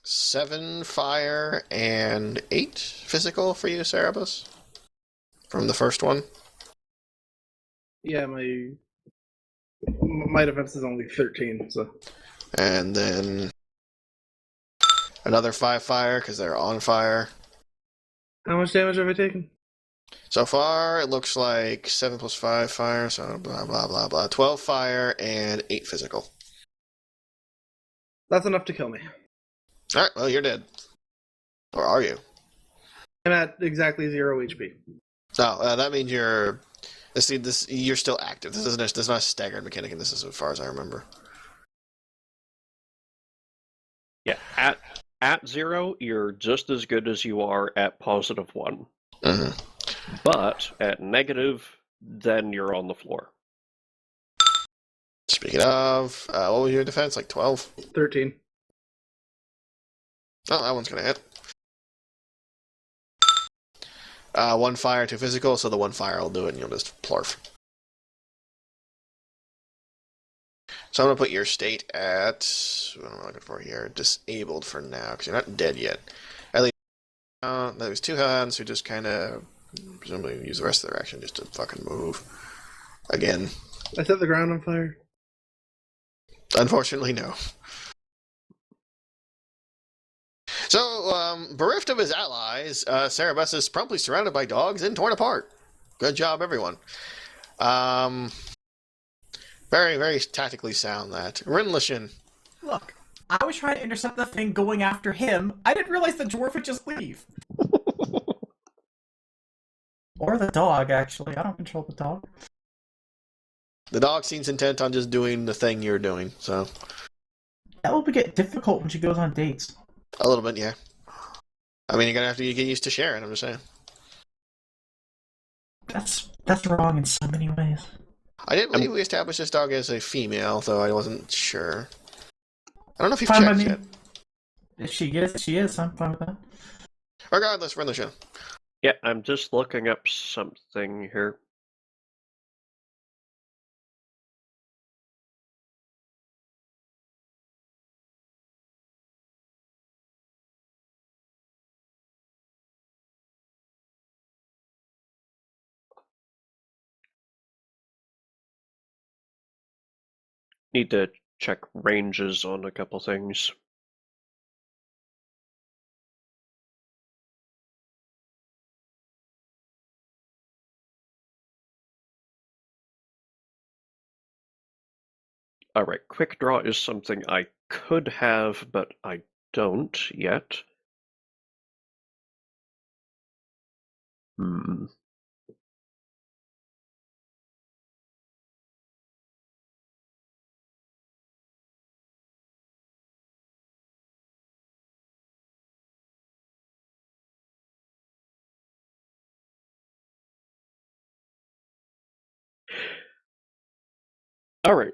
7 fire and 8 physical for you, Cerebus? From the first one? Yeah, my defense is only 13, so And then another 5 fire because they're on fire. how much damage have I taken? So far, it looks like 7 plus 5 fire, so blah, blah, blah, blah. 12 fire and 8 physical. That's enough to kill me. Alright, well, you're dead. Or are you? I'm at exactly 0 HP. No, that means you're... See, you're still active. This is not a staggered mechanic, and this is as far as I remember. Yeah, at 0, you're just as good as you are at +1. Mm-hmm. But at negative, then you're on the floor. Speaking of, what was your defense? Like 12? 13. Oh, that one's gonna hit. 1 fire, 2 physical, so the 1 fire will do it, and you'll just plorf. So I'm gonna put your state at, what am I looking for here? Disabled for now, because you're not dead yet. At least, there's 2 hands who just kind of, presumably use the rest of their action just to fucking move. Again. I set the ground on fire. Unfortunately, no. So, bereft of his allies, Cerebus is promptly surrounded by dogs and torn apart. Good job, everyone. Very, very tactically sound, that. Rinlishin. Look, I was trying to intercept the thing going after him. I didn't realize the dwarf would just leave. Or the dog, actually. I don't control the dog. The dog seems intent on just doing the thing you're doing, so... That will get difficult when she goes on dates. A little bit, yeah. I mean, you're gonna have to get used to sharing, I'm just saying. That's wrong in so many ways. I didn't believe we established this dog as a female, though I wasn't sure. I don't know if you've Fine by checked me. yet. If she is, I'm fine with that. Regardless, Rinlishin. Yeah, I'm just looking up something here. Need to check ranges on a couple things. Alright, quick draw is something I could have, but I don't yet. Hmm. Alright.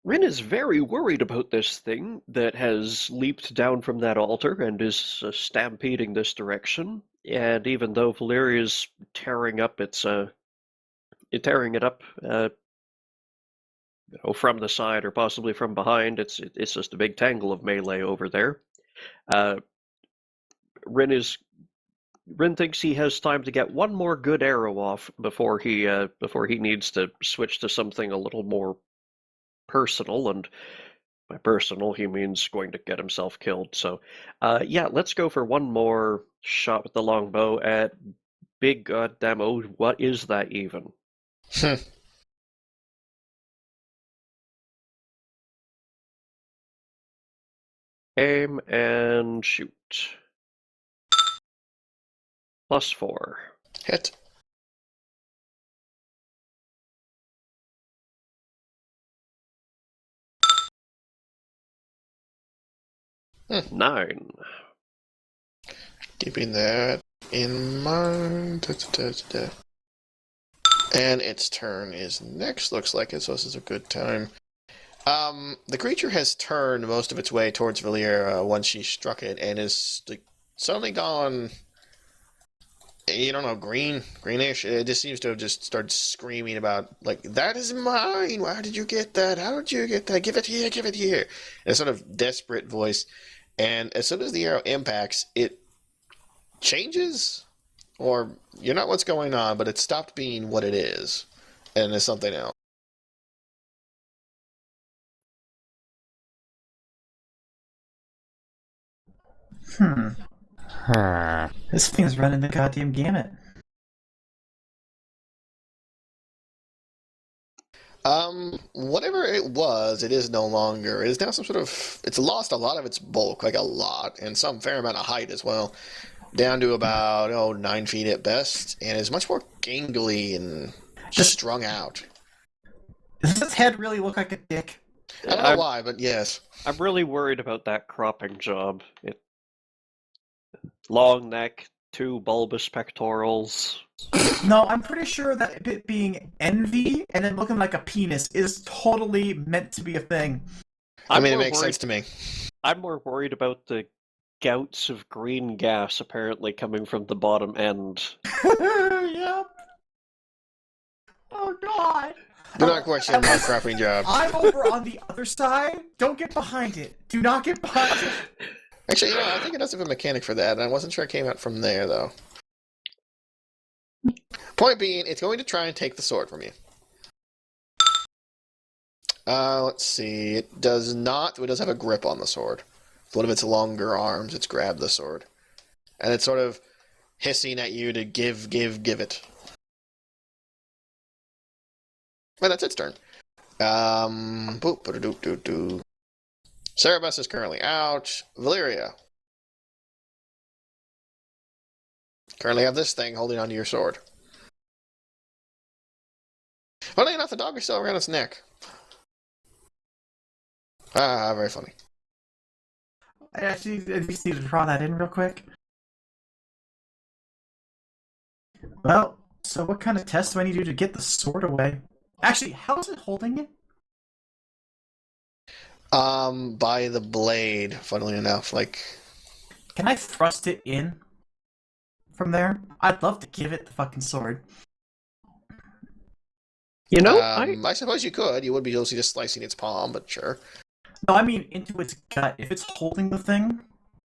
Rin is very worried about this thing that has leaped down from that altar and is stampeding this direction. And even though Valeria's tearing it up, from the side or possibly from behind, it's just a big tangle of melee over there. Rin thinks he has time to get one more good arrow off before he needs to switch to something a little more personal, and by personal he means going to get himself killed. So yeah, let's go for one more shot with the longbow at big goddamn what is that even? Aim and shoot. +4. Hit. Hmm. 9. Keeping that in mind. And its turn is next, looks like it, so this is a good time. The creature has turned most of its way towards Valeria once she struck it, and is suddenly gone, you don't know, greenish. It just seems to have just started screaming about, like, that is mine! Why did you get that? How did you get that? Give it here, give it here! In a sort of desperate voice. And as soon as the arrow impacts, it changes, or you're not what's going on, but it stopped being what it is, and is something else. This thing's running the goddamn gamut. Whatever it was, it is no longer. It is now some sort of... It's lost a lot of its bulk, like a lot, and some fair amount of height as well. Down to about, 9 feet at best, and is much more gangly and strung out. Does its head really look like a dick? I don't know why, but yes. I'm really worried about that cropping job. Long neck, 2 bulbous pectorals. No, I'm pretty sure that it being envy and then looking like a penis is totally meant to be a thing. I mean, it makes sense to me. I'm more worried about the gouts of green gas apparently coming from the bottom end. Yep. Oh god. Do not question my cropping job. I'm over on the other side. Don't get behind it. Do not get behind it. Actually, I think it does have a mechanic for that, and I wasn't sure it came out from there, though. Point being, it's going to try and take the sword from you. Let's see. It does not. It does have a grip on the sword. With one of its longer arms, it's grabbed the sword. And it's sort of hissing at you to give it. Well, that's its turn. Cerebus is currently out. Valeria. Currently have this thing holding onto your sword. Funny enough, the dog is still around its neck. Ah, very funny. I actually just need to draw that in real quick. Well, so what kind of test do I need to do to get the sword away? Actually, how is it holding it? By the blade, funnily enough, Can I thrust it in from there? I'd love to give it the fucking sword. You know, I suppose you could. You would be mostly just slicing its palm, but sure. No, I mean into its gut. If it's holding the thing.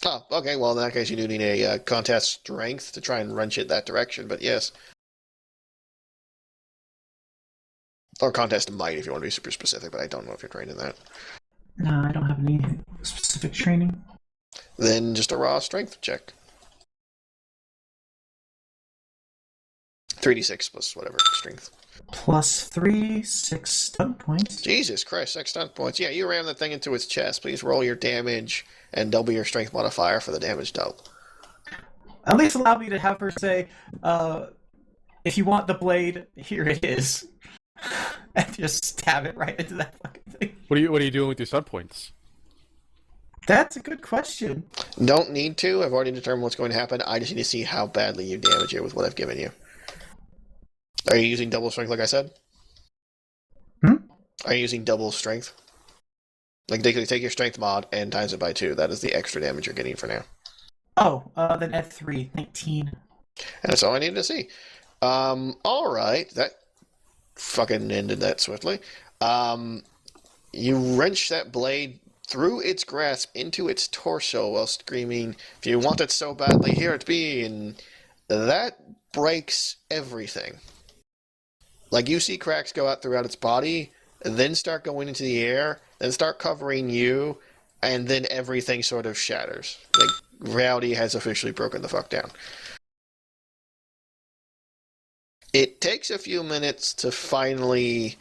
Oh, okay. Well, in that case, you do need a contest strength to try and wrench it that direction. But yes, or contest might if you want to be super specific. But I don't know if you're trained in that. No, I don't have any specific training. Then just a raw strength check. 3d6 plus whatever strength. +3, 6 stun points. Jesus Christ, 6 stun points. Yeah, you ram that thing into its chest. Please roll your damage and double your strength modifier for the damage double. At least allow me to have her say, if you want the blade, here it is. And just stab it right into that fucking thing. What are you doing with your stun points? That's a good question. Don't need to. I've already determined what's going to happen. I just need to see how badly you damage it with what I've given you. Are you using double strength like I said? Hmm? Are you using double strength? Like, they could take your strength mod and times it by 2. That is the extra damage you're getting for now. Oh, then add 3. 19. And that's all I needed to see. Alright. That fucking ended that swiftly. You wrench that blade through its grasp into its torso while screaming, "If you want it so badly, here it be," and that breaks everything. Like, you see cracks go out throughout its body, and then start going into the air, then start covering you, and then everything sort of shatters. Like, reality has officially broken the fuck down. It takes a few minutes to finally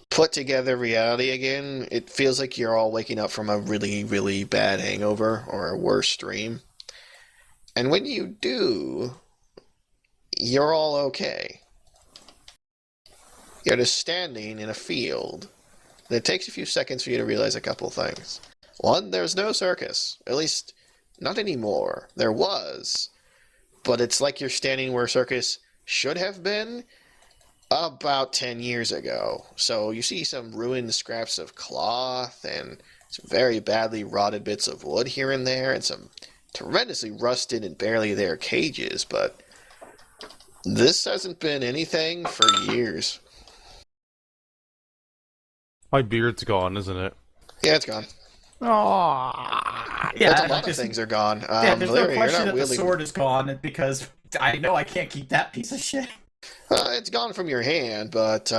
put together reality again. It feels like you're all waking up from a really, really bad hangover or a worse dream. And when you do, you're all okay. You're just standing in a field. And it takes a few seconds for you to realize a couple things. One, there's no circus. At least, not anymore. There was. But it's like you're standing where a circus should have been about 10 years ago. So you see some ruined scraps of cloth and some very badly rotted bits of wood here and there and some tremendously rusted and barely there cages, but this hasn't been anything for years. My beard's gone, isn't it? Yeah, it's gone. Aww. Yeah, A lot of things are gone. There's no Valeria, question you're not that the wielding... sword is gone because I know I can't keep that piece of shit. It's gone from your hand, but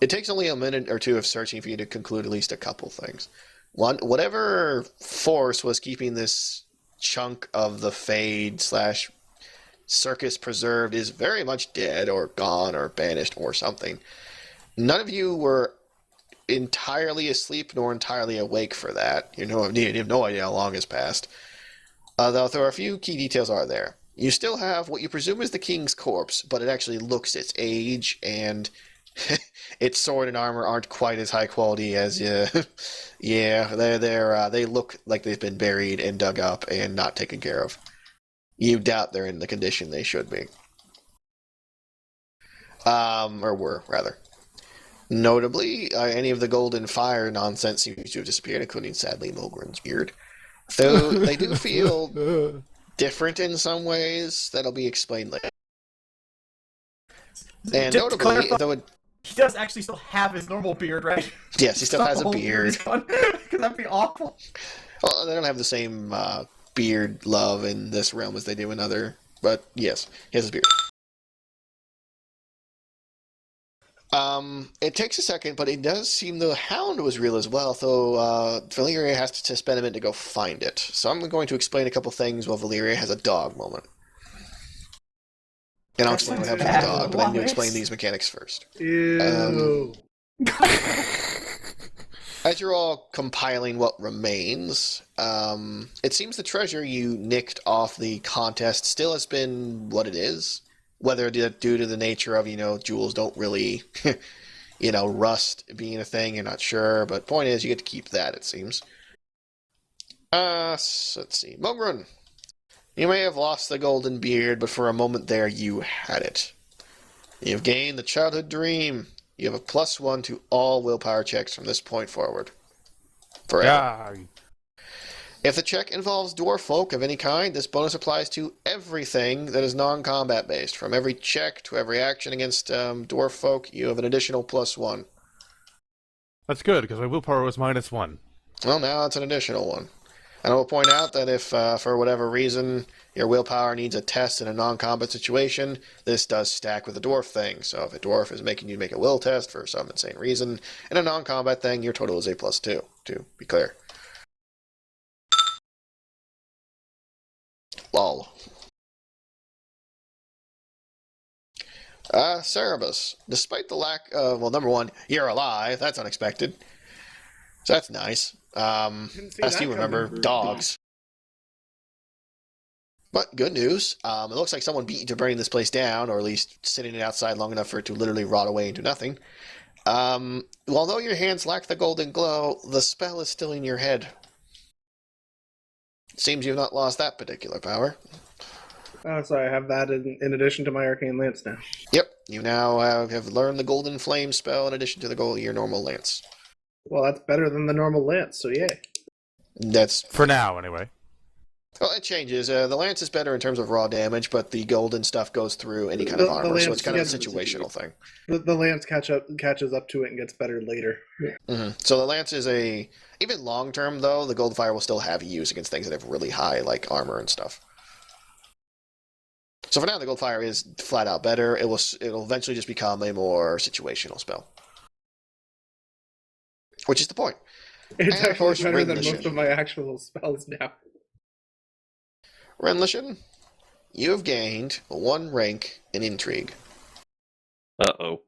it takes only a minute or two of searching for you to conclude at least a couple things. One, whatever force was keeping this chunk of the Fade / circus preserved is very much dead or gone or banished or something. None of you were entirely asleep nor entirely awake for that. You have no idea how long has passed. Though there are a few key details are there. You still have what you presume is the king's corpse, but it actually looks its age, and its sword and armor aren't quite as high quality as they look like they've been buried and dug up and not taken care of. You doubt they're in the condition they should be. Or were, rather. Notably, any of the golden fire nonsense seems to have disappeared, including, sadly, Mulgren's beard. Though they do feel different in some ways. That'll be explained later. And Just to notably, clarify, though he does actually still have his normal beard, right? yes, he still has a beard. Because that'd be awful. Well, they don't have the same beard love in this realm as they do in other, but yes, he has his beard. It takes a second, but it does seem the hound was real as well, though Valeria has to spend a minute to go find it. So I'm going to explain a couple things while Valeria has a dog moment. And I'll explain what happens with the dog, but I need to explain these mechanics first. Ew. As you're all compiling what remains, it seems the treasure you nicked off the contest still has been what it is. Whether due to the nature of, jewels don't really, rust being a thing, you're not sure. But point is, you get to keep that, it seems. Let's see. Mumble, you may have lost the golden beard, but for a moment there, you had it. You've gained the childhood dream. You have a +1 to all willpower checks from this point forward. Forever. Yeah. If the check involves dwarf folk of any kind, this bonus applies to everything that is non-combat based. From every check to every action against dwarf folk, you have an additional +1. That's good, because my willpower was -1. Well, now it's an additional one. And I will point out that if, for whatever reason, your willpower needs a test in a non-combat situation, this does stack with a dwarf thing. So if a dwarf is making you make a will test for some insane reason, in a non-combat thing, your total is a +2, to be clear. Lol. Cerebus. Despite the lack of... Well, number one, you're alive. That's unexpected. So that's nice. As you remember, dogs. But good news. It looks like someone beat you to burning this place down, or at least sitting it outside long enough for it to literally rot away into nothing. Although your hands lack the golden glow, the spell is still in your head. Seems you've not lost that particular power. Oh, so I have that in addition to my arcane lance now. Yep, you now have learned the golden flame spell in addition to your normal lance. Well, that's better than the normal lance, so yay. That's For now, anyway. well, it changes. The lance is better in terms of raw damage, but the golden stuff goes through any kind of The armor, so lance it's kind of a gets- situational thing. The lance catches up to it and gets better later. So the lance is even long term though. The gold fire will still have use against things that have really high like armor and stuff. So for now, the gold fire is flat out better. It'll eventually just become a more situational spell, which is the point. It's And of actually course, better than Rendition. most of my actual spells now. Rendition, you have gained 1 rank in intrigue. Uh-oh.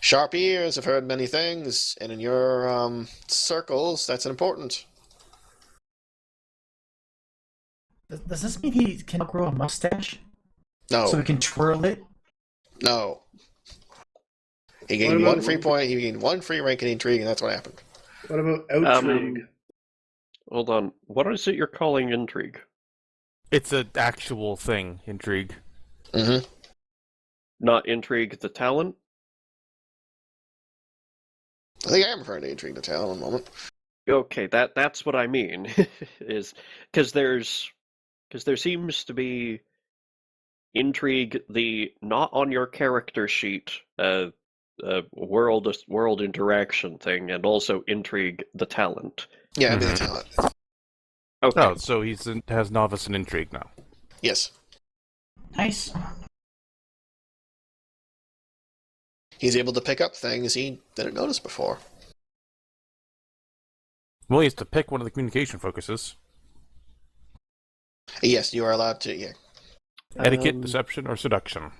Sharp ears have heard many things, and in your circles, that's important. Does this mean he can grow a mustache? No, So we can twirl it? no. He What gained about- 1 free point. He gained 1 free rank in intrigue, and that's what happened. What about outrigue? Hold on. What is it you're calling intrigue? It's an actual thing, intrigue. Mm-hmm. Not intrigue the talent? I think I am referring to intrigue the town in a moment. Okay, that's what I mean. Is because there seems to be intrigue the not on your character sheet world interaction thing, and also intrigue the talent. Yeah, it'd be the talent. Okay. Oh, so has novice and intrigue now. Yes. Nice. He's able to pick up things he didn't notice before. Well, he has to pick one of the communication focuses. Yes, you are allowed to, yeah. Etiquette, deception, or seduction.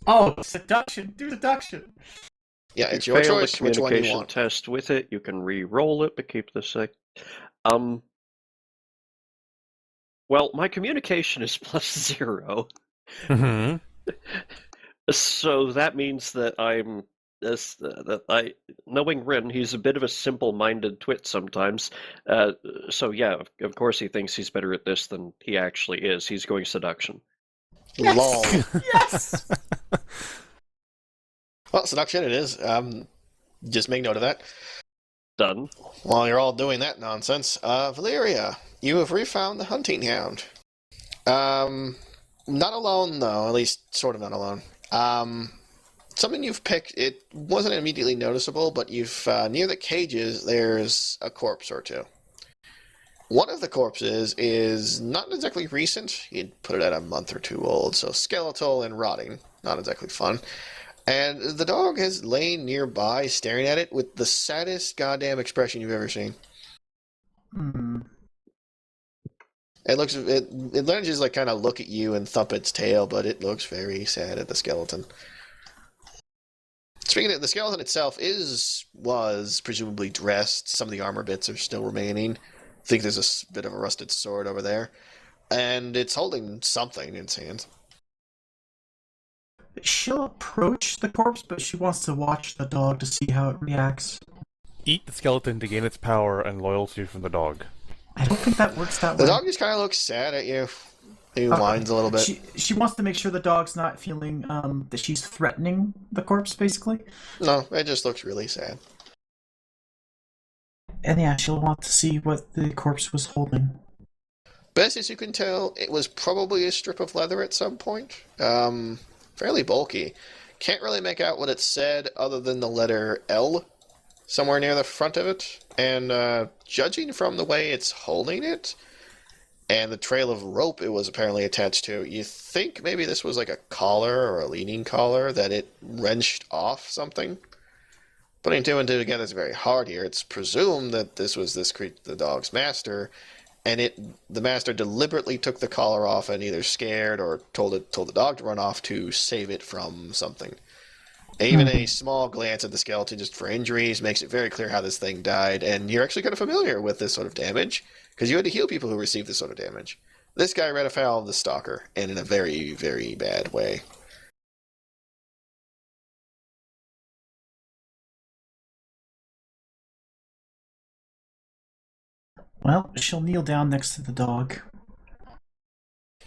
Oh, seduction. Do seduction. Yeah, If it's you your fail choice the which one you communication want. test with it, you can re-roll it, but keep the sec. Well, my communication is +0, Mm-hmm. so that means that knowing Rin, he's a bit of a simple-minded twit sometimes. So yeah, of course he thinks he's better at this than he actually is. He's going seduction. Yes! Lol. Yes! Well, seduction it is. Just make note of that. Done. While you're all doing that nonsense, Valeria, you have refound the hunting hound. Not alone, though, at least sort of not alone. Something you've picked, it wasn't immediately noticeable, but you've, near the cages, there's a corpse or two. One of the corpses is not exactly recent. You'd put it at a month or 2 old, so skeletal and rotting. Not exactly fun. And the dog has lain nearby, staring at it with the saddest goddamn expression you've ever seen. Hmm. It manages like kind of look at you and thump its tail, but it looks very sad at the skeleton. Speaking of the skeleton itself was presumably dressed. Some of the armor bits are still remaining. I think there's a bit of a rusted sword over there. And it's holding something in its hand. She'll approach the corpse, but she wants to watch the dog to see how it reacts. Eat the skeleton to gain its power and loyalty from the dog. I don't think that works that The way. dog just kind of looks sad at you. He whines a little bit. She wants to make sure the dog's not feeling that she's threatening the corpse, basically. No, it just looks really sad. And yeah, she'll want to see what the corpse was holding. Best as you can tell, it was probably a strip of leather at some point. Fairly bulky. Can't really make out what it said other than the letter L somewhere near the front of it. And judging from the way it's holding it and the trail of rope it was apparently attached to, you think maybe this was like a collar or a leaning collar that it wrenched off something. Putting 2 and 2 together is very hard here. It's presumed that this was the dog's master, and the master deliberately took the collar off and either scared or told the dog to run off to save it from something. And even a small glance at the skeleton just for injuries makes it very clear how this thing died, and you're actually kind of familiar with this sort of damage, because you had to heal people who received this sort of damage. This guy ran afoul of the stalker, and in a very, very bad way. Well, she'll kneel down next to the dog.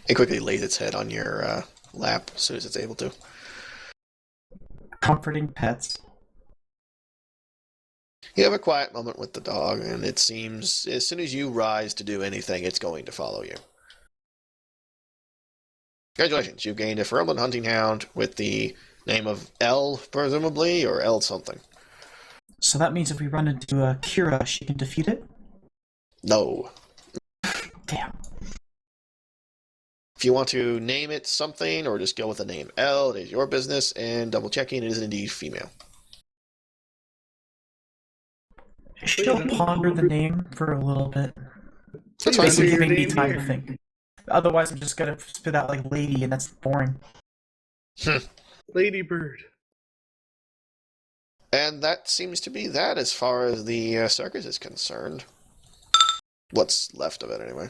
It quickly lays its head on your lap as soon as it's able to. Comforting pets. You have a quiet moment with the dog, and it seems as soon as you rise to do anything, it's going to follow you. Congratulations, you've gained a Ferelden hunting hound with the name of L, presumably, or L something. So that means if we run into Kira, she can defeat it? No. Damn. If you want to name it something, or just go with the name L, it is your business, and double checking, it is indeed female. She'll ponder the name for a little bit. That's Please fine. enter your Giving me name time here. to think. Otherwise, I'm just gonna spit out like lady, and that's boring. Lady Bird. And that seems to be that as far as the circus is concerned. What's left of it, anyway.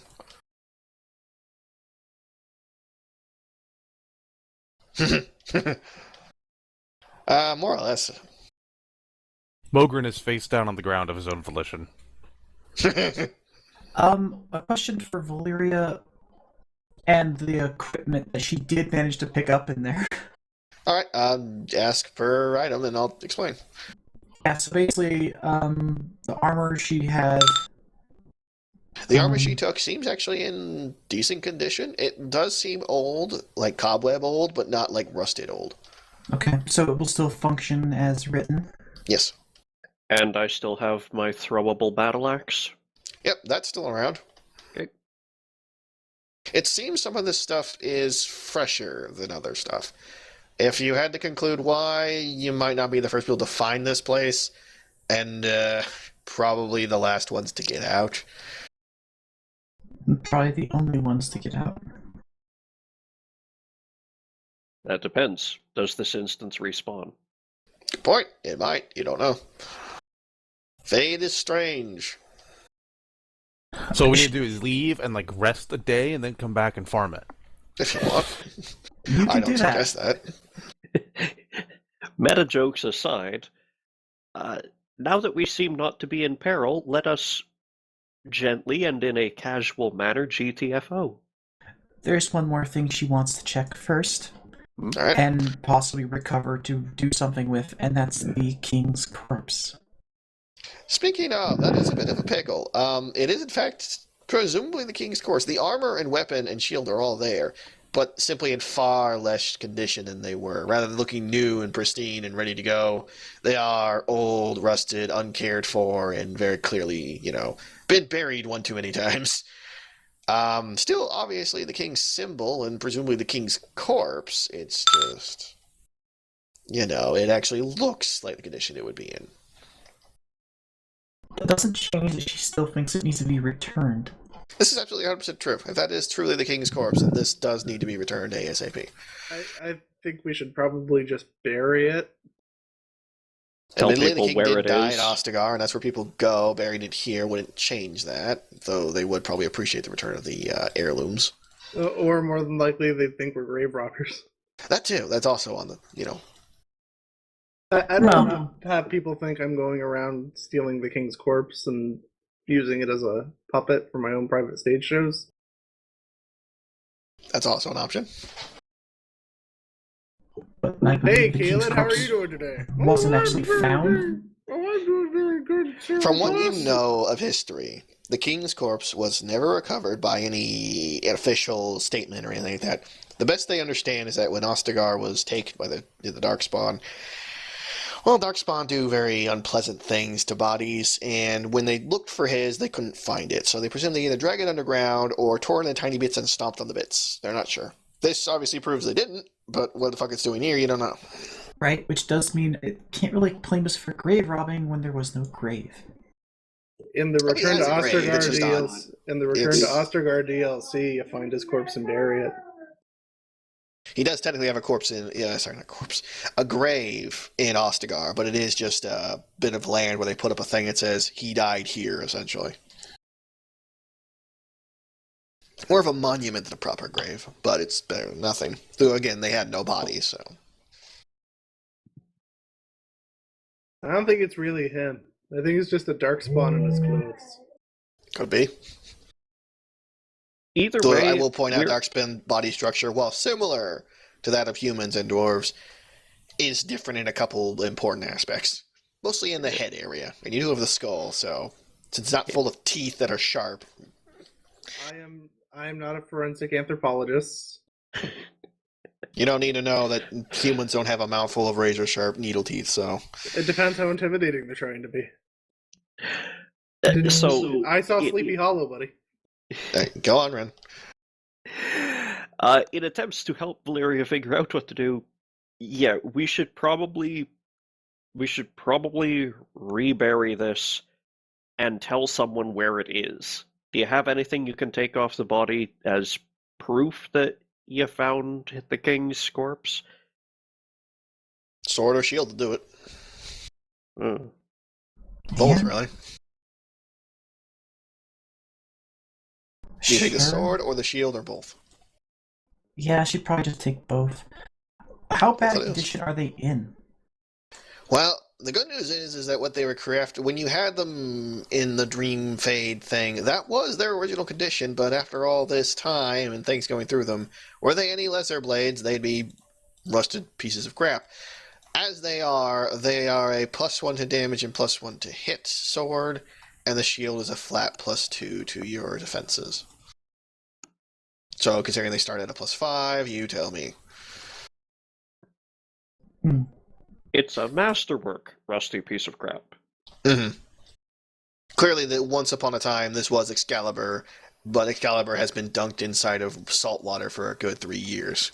More or less. Mogren is face down on the ground of his own volition. A question for Valyria and the equipment that she did manage to pick up in there. Alright, ask per item and I'll explain. Yeah, so basically, the armor she had... The armor she took seems actually in decent condition. It does seem old, like cobweb old, but not like rusted old. Okay, so it will still function as written. Yes. And I still have my throwable battle axe. Yep, that's still around. Okay. It seems some of this stuff is fresher than other stuff. If you had to conclude why, you might not be the first people to find this place, and probably the last ones to get out. Probably the only ones to get out. That depends. Does this instance respawn? Good point. It might. You don't know. Fate is strange. So what we need to do is leave and like rest a day and then come back and farm it. If you want. You I can don't do that. suggest that. Meta jokes aside, now that we seem not to be in peril, let us gently and in a casual manner GTFO. There's one more thing she wants to check first, Alright. and possibly recover to do something with, and that's the king's corpse. Speaking of, that is a bit of a pickle. It is, in fact, presumably the king's corpse. The armor and weapon and shield are all there, but simply in far less condition than they were. Rather than looking new and pristine and ready to go, they are old, rusted, uncared for, and very clearly, been buried one too many times. Still, obviously, the king's symbol and presumably the king's corpse. It's just, it actually looks like the condition it would be in. It doesn't change that she still thinks it needs to be returned. This is absolutely 100% true. If that is truly the king's corpse, then this does need to be returned ASAP. I think we should probably just bury it. Tell Admittedly, the people king where did it die is. at Ostagar, and that's where people go. Burying it here wouldn't change that, though they would probably appreciate the return of the heirlooms. Or more than likely, they think we're grave robbers. That too. That's also on the, I don't Well- want to have people think I'm going around stealing the king's corpse and using it as a puppet for my own private stage shows. That's also an option. But I Hey, believe the king's Kaelin, how are corpse you doing today? wasn't Oh, I'm actually very found. good. Oh, I'm doing very good, sir. From what you Boss. know of history, the king's corpse was never recovered by any official statement or anything like that. The best they understand is that when Ostagar was taken by the Darkspawn, well, Darkspawn do very unpleasant things to bodies, and when they looked for his, they couldn't find it. So they presume they either dragged it underground or tore it into tiny bits and stomped on the bits. They're not sure. This obviously proves they didn't, but what the fuck it's doing here, you don't know. Right, which does mean it can't really claim us for grave robbing when there was no grave. In the Return to has a grave, Ostergar it's just DLC, in the Return it's- to Ostergar DLC, you find his corpse and bury it. He does technically have a corpse in, a grave in Ostagar, but it is just a bit of land where they put up a thing that says he died here, essentially. More of a monument than a proper grave, but it's better than nothing. Though again, they had no bodies, so. I don't think it's really him. I think it's just a darkspawn in his clothes. Could be. Either Though way, I will point out we're- Darkspawn body structure, while similar to that of humans and dwarves, is different in a couple important aspects. Mostly in the head area. And you do have the skull, so it's not full of teeth that are sharp. I am not a forensic anthropologist. You don't need to know that humans don't have a mouthful of razor-sharp needle teeth, so... It depends how intimidating they're trying to be. So I saw Sleepy Hollow, buddy. Go on, Ren. in attempts to help Valeria figure out what to do, yeah, we should probably rebury this and tell someone where it is. Do you have anything you can take off the body as proof that you found the king's corpse? Sword or shield to do it. Hmm. Both, Yeah. really. Do you take the Sure. sword or the shield or both? Yeah, she'd probably just take both. How bad Both of those. condition are they in? Well, the good news is that what they were crafted, when you had them in the Dream Fade thing, that was their original condition, but after all this time and things going through them, were they any lesser blades, they'd be rusted pieces of crap. As they are a +1 to damage and +1 to hit sword, and the shield is a flat +2 to your defenses. So, considering they start at a +5, you tell me. It's a masterwork, rusty piece of crap. Mm-hmm. Clearly, that once upon a time, this was Excalibur, but Excalibur has been dunked inside of salt water for a good 3 years.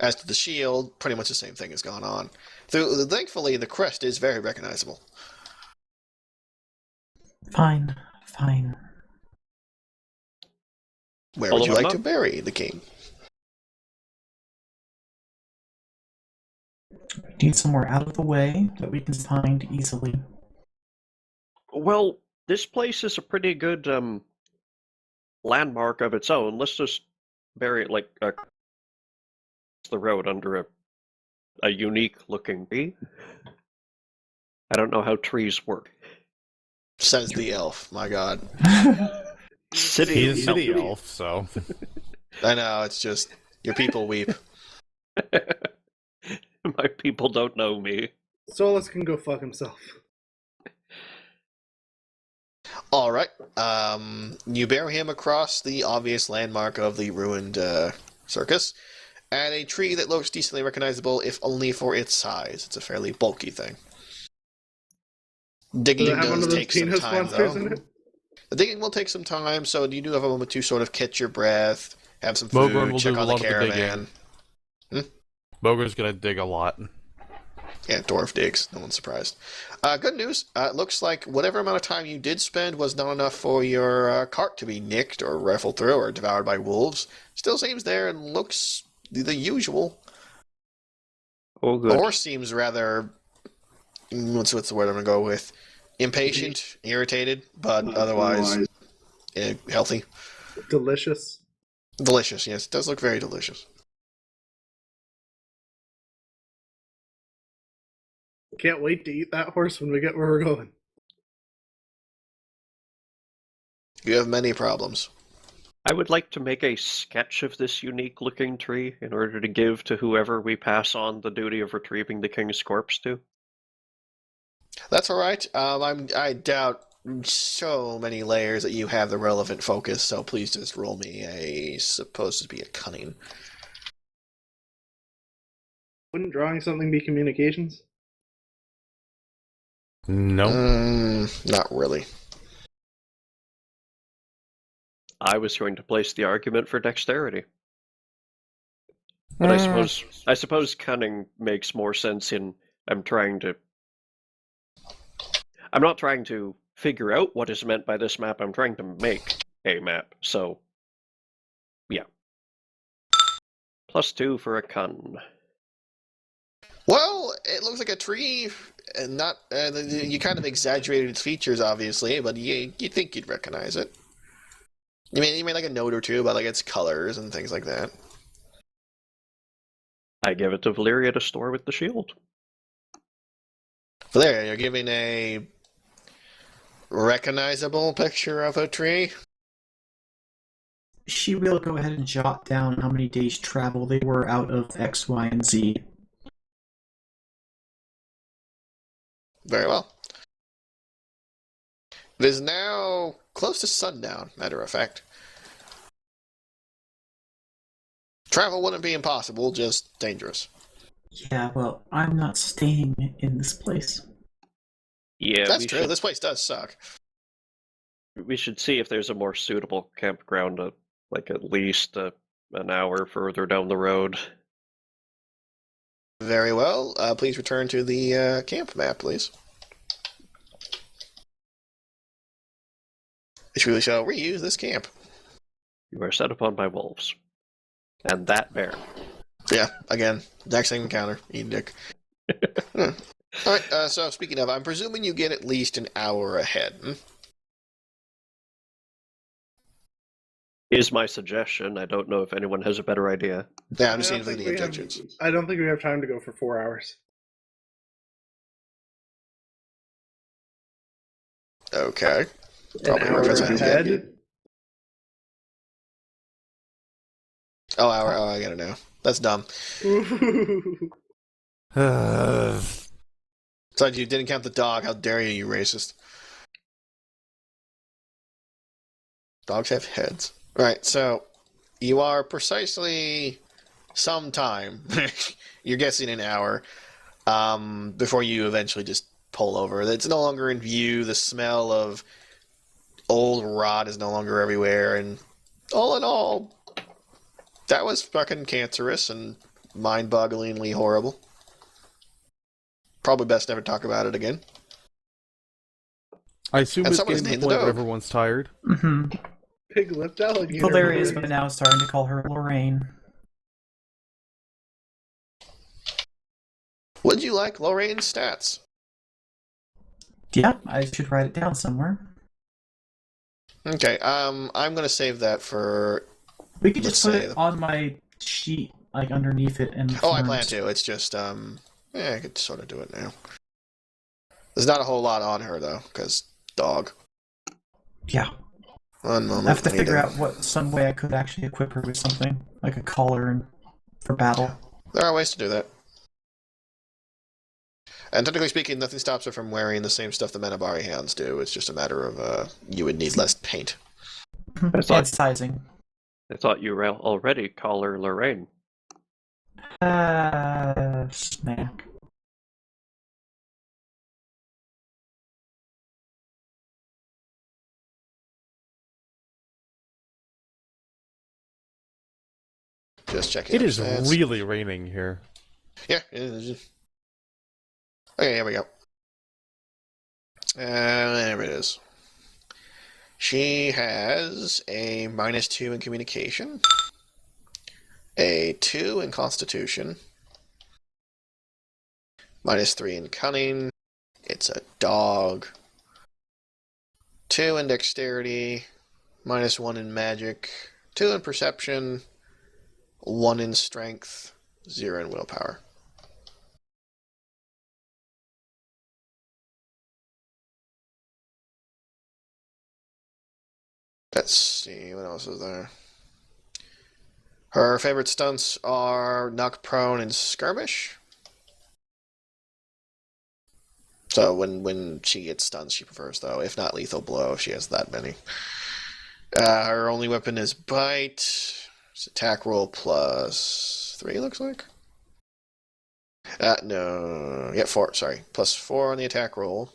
As to the shield, pretty much the same thing has gone on. Thankfully, the crest is very recognizable. Fine. Where would you Although like I'm to bury the king? Need somewhere out of the way that we can find easily. Well, this place is a pretty good landmark of its own. Let's just bury it like across the road under a unique-looking tree. I don't know how trees work. Says the elf. My god. He's a city elf, so I know, it's just, your people weep. My people don't know me. Solus can go fuck himself. Alright, you bury him across the obvious landmark of the ruined circus, and a tree that looks decently recognizable, if only for its size. It's a fairly bulky thing. Digging Does it have one does of those take some penis time, monsters though. in it? The digging will take some time, so you do have a moment to sort of catch your breath, have some Mogren food, will check do a on the lot of the digging. caravan. Boger's gonna dig a lot. Yeah, dwarf digs. No one's surprised. Good news. It looks like whatever amount of time you did spend was not enough for your cart to be nicked or rifled through or devoured by wolves. Still seems there and looks the usual. Oh, The good. horse seems rather... What's the word I'm going to go with? Impatient, irritated, but otherwise healthy. Delicious. Delicious, yes. It does look very delicious. Can't wait to eat that horse when we get where we're going. You have many problems. I would like to make a sketch of this unique-looking tree in order to give to whoever we pass on the duty of retrieving the king's corpse to. That's all right. I doubt so many layers that you have the relevant focus, so please just roll me supposed to be a cunning. Wouldn't drawing something be communications? No. Not really. I was going to place the argument for dexterity. But I suppose cunning makes more sense in I'm not trying to figure out what is meant by this map, I'm trying to make a map. So yeah. +2 for a cun. Well, it looks like a tree, and not. You kind of exaggerated its features, obviously, but you think you'd recognize it. You made like a note or two about like its colors and things like that. I give it to Valeria to store with the shield. Valeria, you're giving a recognizable picture of a tree. She will go ahead and jot down how many days travel they were out of X, Y, and Z. Very well. It is now close to sundown, matter of fact. Travel wouldn't be impossible, just dangerous. Yeah, well, I'm not staying in this place. Yeah, That's true. This place does suck. We should see if there's a more suitable campground, like at least an hour further down the road. Very well. Please return to the camp map, please. We shall reuse this camp. You are set upon by wolves. And that bear. Yeah, again, exact same encounter. Eat dick. Alright, so speaking of, I'm presuming you get at least an hour ahead. Is my suggestion. I don't know if anyone has a better idea. Yeah, I'm just seeing if there are any objections. I don't think we have time to go for 4 hours. Okay. An Probably hour reference I didn't get. ahead. Oh, hour. Oh, I gotta know. That's dumb. So you didn't count the dog. How dare you, you racist. Dogs have heads. Right, so you are precisely sometime, you're guessing an hour, before you eventually just pull over. It's no longer in view. The smell of old rot is no longer everywhere. And all in all, that was fucking cancerous and mind-bogglingly horrible. Probably best never talk about it again. I assume And it's someone's getting to named the the point where dog. everyone's tired. Mm-hmm. Pig-lipped alligator. Hilarious, but now starting to call her Lorraine. Would you like Lorraine's stats? Yeah, I should write it down somewhere. Okay, I'm gonna save that for... We could just Let's put say it on my sheet, like underneath it. And Oh, I plan to. It's just, yeah, I could sort of do it now. There's not a whole lot on her, though, because dog. Yeah. One moment. I have to I need figure out some way I could actually equip her with something, like a collar for battle. There are ways to do that. And technically speaking, nothing stops her from wearing the same stuff the Menabari hounds do. It's just a matter of, you would need less paint. I thought- And sizing. I thought you were already call her Lorraine. Snack. Just checking. It her is stats. really raining here. Yeah. It is. Okay, here we go. There it is. She has a -2 in communication, a 2 in constitution, -3 in cunning. It's a dog. 2 in dexterity, -1 in magic, 2 in perception, 1 in strength, 0 in willpower. Let's see, what else is there? Her favorite stunts are knock prone and skirmish. So when she gets stunned, she prefers, though. If not lethal blow, if she has that many. Her only weapon is bite. It's attack roll +3, looks like. No. Yeah, 4, sorry. +4 on the attack roll.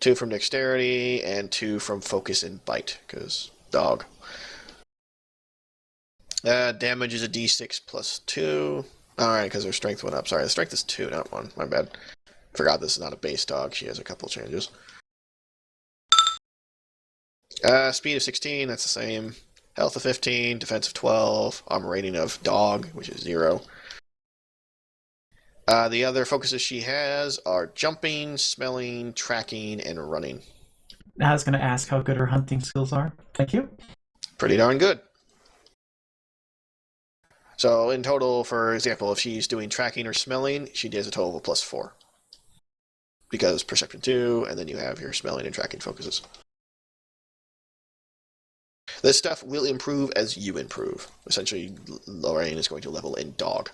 2 from dexterity, and 2 from focus and bite, because dog. Damage is a d6 +2. Alright, because her strength went up. Sorry, the strength is 2, not 1. My bad. Forgot this is not a base dog. She has a couple changes. Speed of 16, that's the same. Health of 15, defense of 12, armor rating of dog, which is 0. The other focuses she has are jumping, smelling, tracking, and running. I was going to ask how good her hunting skills are. Thank you. Pretty darn good. So in total, for example, if she's doing tracking or smelling, she does a total of a +4. Because perception 2, and then you have your smelling and tracking focuses. This stuff will improve as you improve. Essentially, Lorraine is going to level in dog.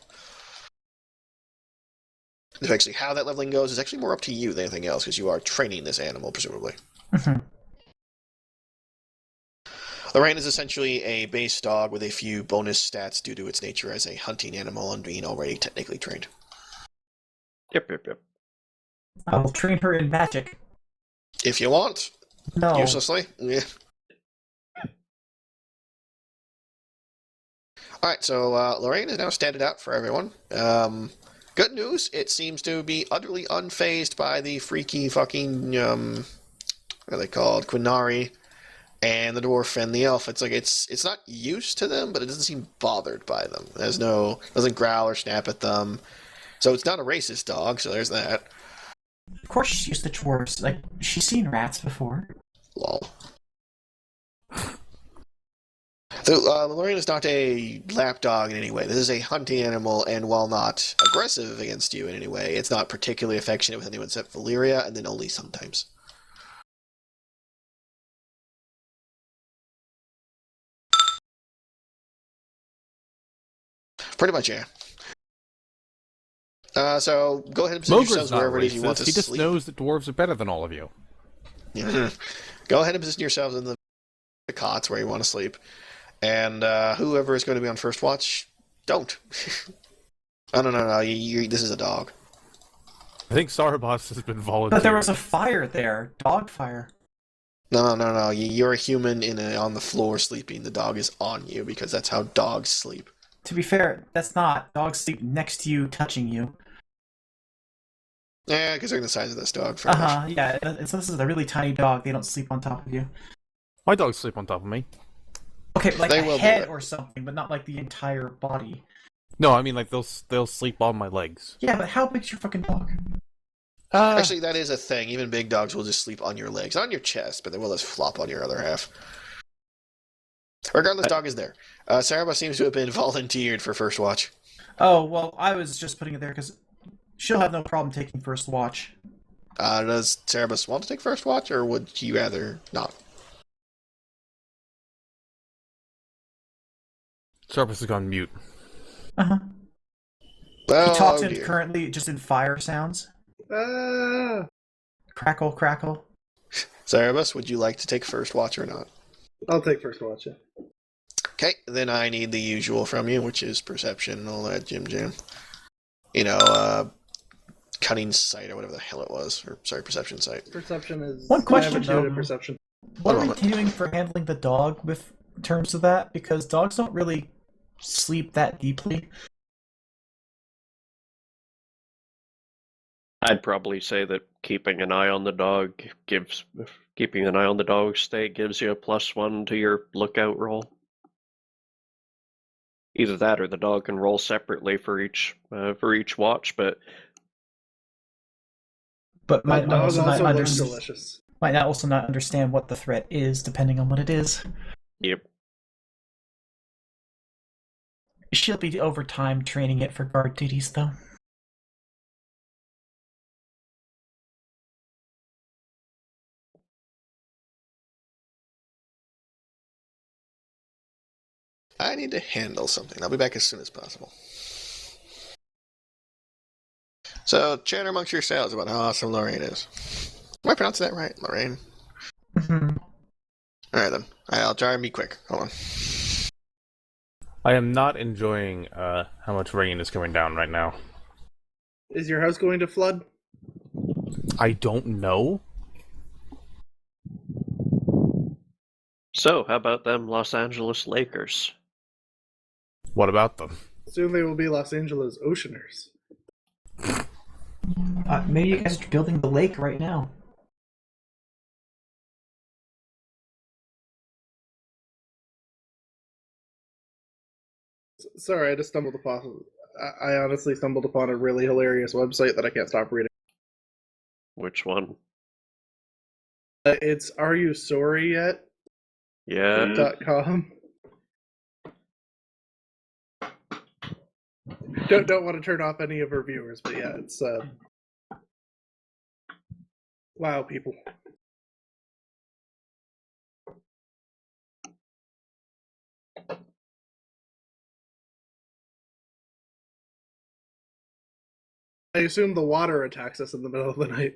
Actually, how that leveling goes is actually more up to you than anything else, because you are training this animal, presumably. Mhm. Lorraine is essentially a base dog with a few bonus stats due to its nature as a hunting animal and being already technically trained. Yep. I will train her in magic. If you want. No. Uselessly. Yeah. Alright, so Lorraine is now standing out for everyone. Good news, it seems to be utterly unfazed by the freaky fucking, what are they called? Quinari and the dwarf and the elf. It's like it's not used to them, but it doesn't seem bothered by them. Doesn't growl or snap at them. So it's not a racist dog, so there's that. Of course she's used to dwarves. Like, she's seen rats before. Lol. So, Lorraine is not a lapdog in any way. This is a hunting animal, and while not aggressive against you in any way, it's not particularly affectionate with anyone except Valyria, and then only sometimes. Pretty much, yeah. So, go ahead and position Mogre's yourselves not wherever it is you want racist. to He just sleep. knows that dwarves are better than all of you. Yeah. Go ahead and position yourselves in the cots where you want to sleep. And whoever is going to be on first watch, don't. Oh, no. This is a dog. I think Sarabas has been volunteered. But there was a fire there. Dog fire. No. You're a human on the floor sleeping. The dog is on you because that's how dogs sleep. To be fair, that's not. Dogs sleep next to you, touching you. Yeah, because they're the size of this dog. Fair enough. Yeah. And so this is a really tiny dog. They don't sleep on top of you. My dogs sleep on top of me. Okay, like They a will do head it. or something, but not like the entire body. No, I mean like they'll sleep on my legs. Yeah, but how big's your fucking dog? Actually, that is a thing. Even big dogs will just sleep on your legs. Not on your chest, but they will just flop on your other half. Regardless, dog is there. Saraba seems to have been volunteered for first watch. Oh, well, I was just putting it there because she'll have no problem taking first watch. Does Cerebus want to take first watch, or would he rather not? Sarabas has gone mute. Uh-huh. Well, He talks oh in dear. currently just in fire sounds. Crackle, crackle. Cerebus, would you like to take first watch or not? I'll take first watch. Yeah. Okay, then I need the usual from you, which is perception and all that jam. Cunning sight or whatever the hell it was. Or, sorry, perception sight. Perception is. One question, I have intuitive though. perception. What are we moment. doing for handling the dog with terms of that? Because dogs don't really sleep that deeply. I'd probably say that keeping an eye on the dog's state gives you a +1 to your lookout roll. Either that, or the dog can roll separately for each watch. But Might Dog also also not looks delicious. might not also not understand what the threat is, depending on what it is. yep, She'll be over time training it for guard duties, though. I need to handle something. I'll be back as soon as possible. So, chatter amongst yourselves about how awesome Lorraine is. Am I pronouncing that right? Lorraine? Mhm. Alright then. I'll try and be quick. Hold on. I am not enjoying how much rain is coming down right now. Is your house going to flood? I don't know. So, how about them Los Angeles Lakers? What about them? Soon they will be Los Angeles Oceaners. Maybe you guys are building the lake right now. Sorry, I just stumbled upon. I honestly stumbled upon a really hilarious website that I can't stop reading. Which one? It's Are You Sorry Yet? Yeah. .com. Don't want to turn off any of our viewers, but yeah, it's wow, people. I assume the water attacks us in the middle of the night.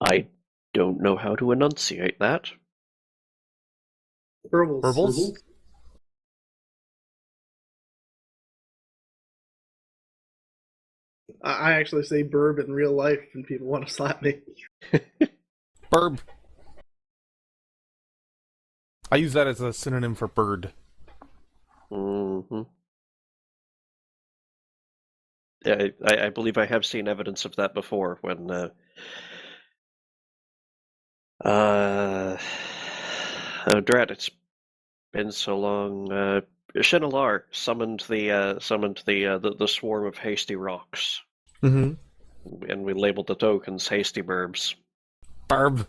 I don't know how to enunciate that. Burbles. Burbles? I actually say burb in real life, and people want to slap me. Burb. I use that as a synonym for bird. Mm-hmm. I believe I have seen evidence of that before when oh drat, it's been so long. Shinalar summoned the swarm of hasty rocks, Mm-hmm. and we labeled the tokens hasty burbs. Barb.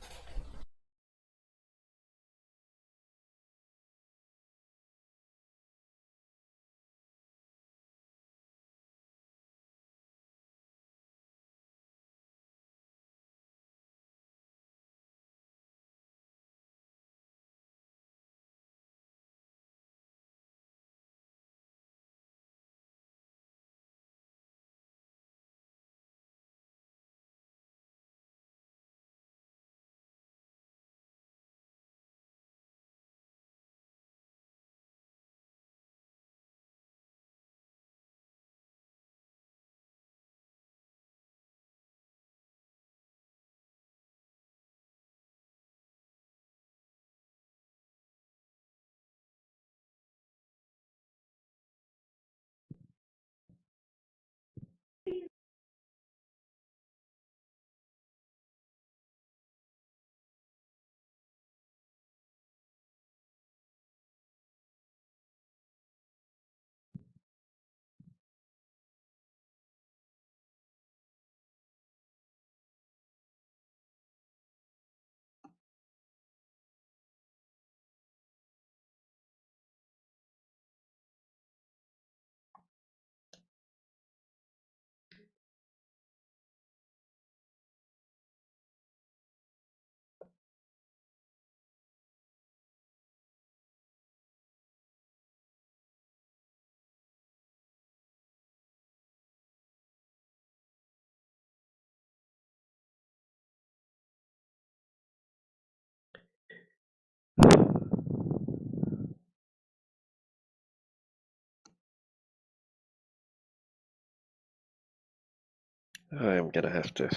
I'm gonna have to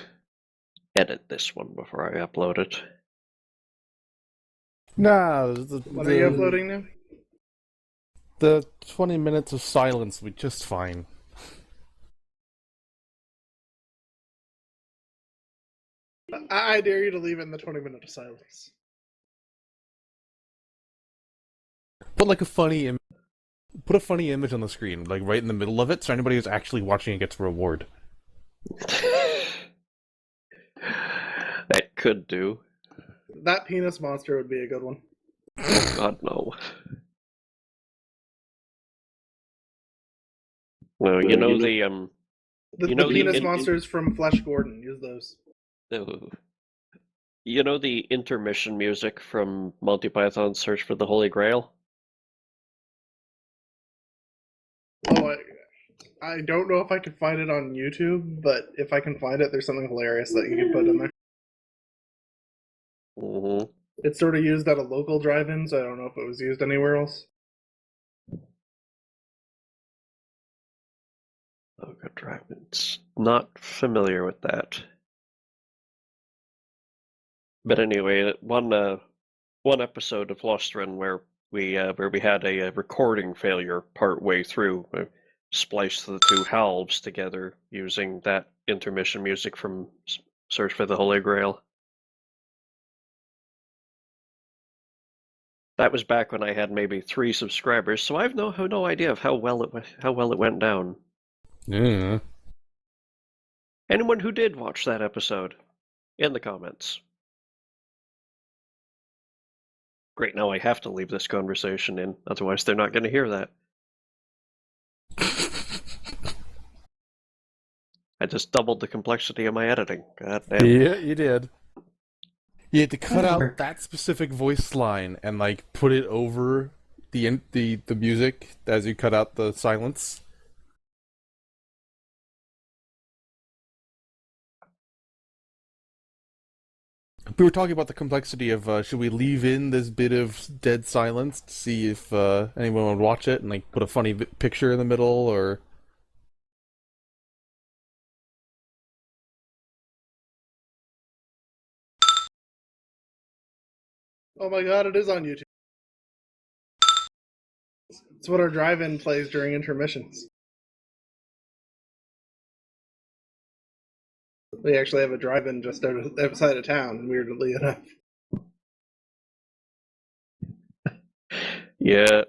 edit this one before I upload it. Nah, What are you uploading now? the 20 minutes of silence will be just fine. I dare you to leave it in the 20-minute of silence. Put like put a funny image on the screen, like right in the middle of it, so anybody who's actually watching it gets a reward. That could do. That penis monster would be a good one. Oh God, no. Well, you know the The, You know the the penis in- monsters from Flesh Gordon. Use those. you know the intermission music from Monty Python's Search for the Holy Grail? Oh, I don't know if I could find it on YouTube, but if I can find it, there's something hilarious that you can put in there. Mm-hmm. It's sort of used at a local drive-in, so I don't know if it was used anywhere else. Oh, good drive. It's not familiar with that. But anyway, one episode of Lost Run where we had a recording failure part way through. We spliced the two halves together using that intermission music from Search for the Holy Grail. That was back when I had maybe 3 subscribers, so I have no idea of how well it went down. Yeah. Anyone who did watch that episode, in the comments. Great, now I have to leave this conversation in, otherwise they're not going to hear that. I just doubled the complexity of my editing. God damn. Yeah, you did. You had to cut Whatever. out that specific voice line and like put it over the music as you cut out the silence. We were talking about the complexity of should we leave in this bit of dead silence to see if anyone would watch it and like put a funny picture in the middle or. Oh my god, it is on YouTube. It's what our drive-in plays during intermissions. We actually have a drive-in just outside of town, weirdly enough. Yeah.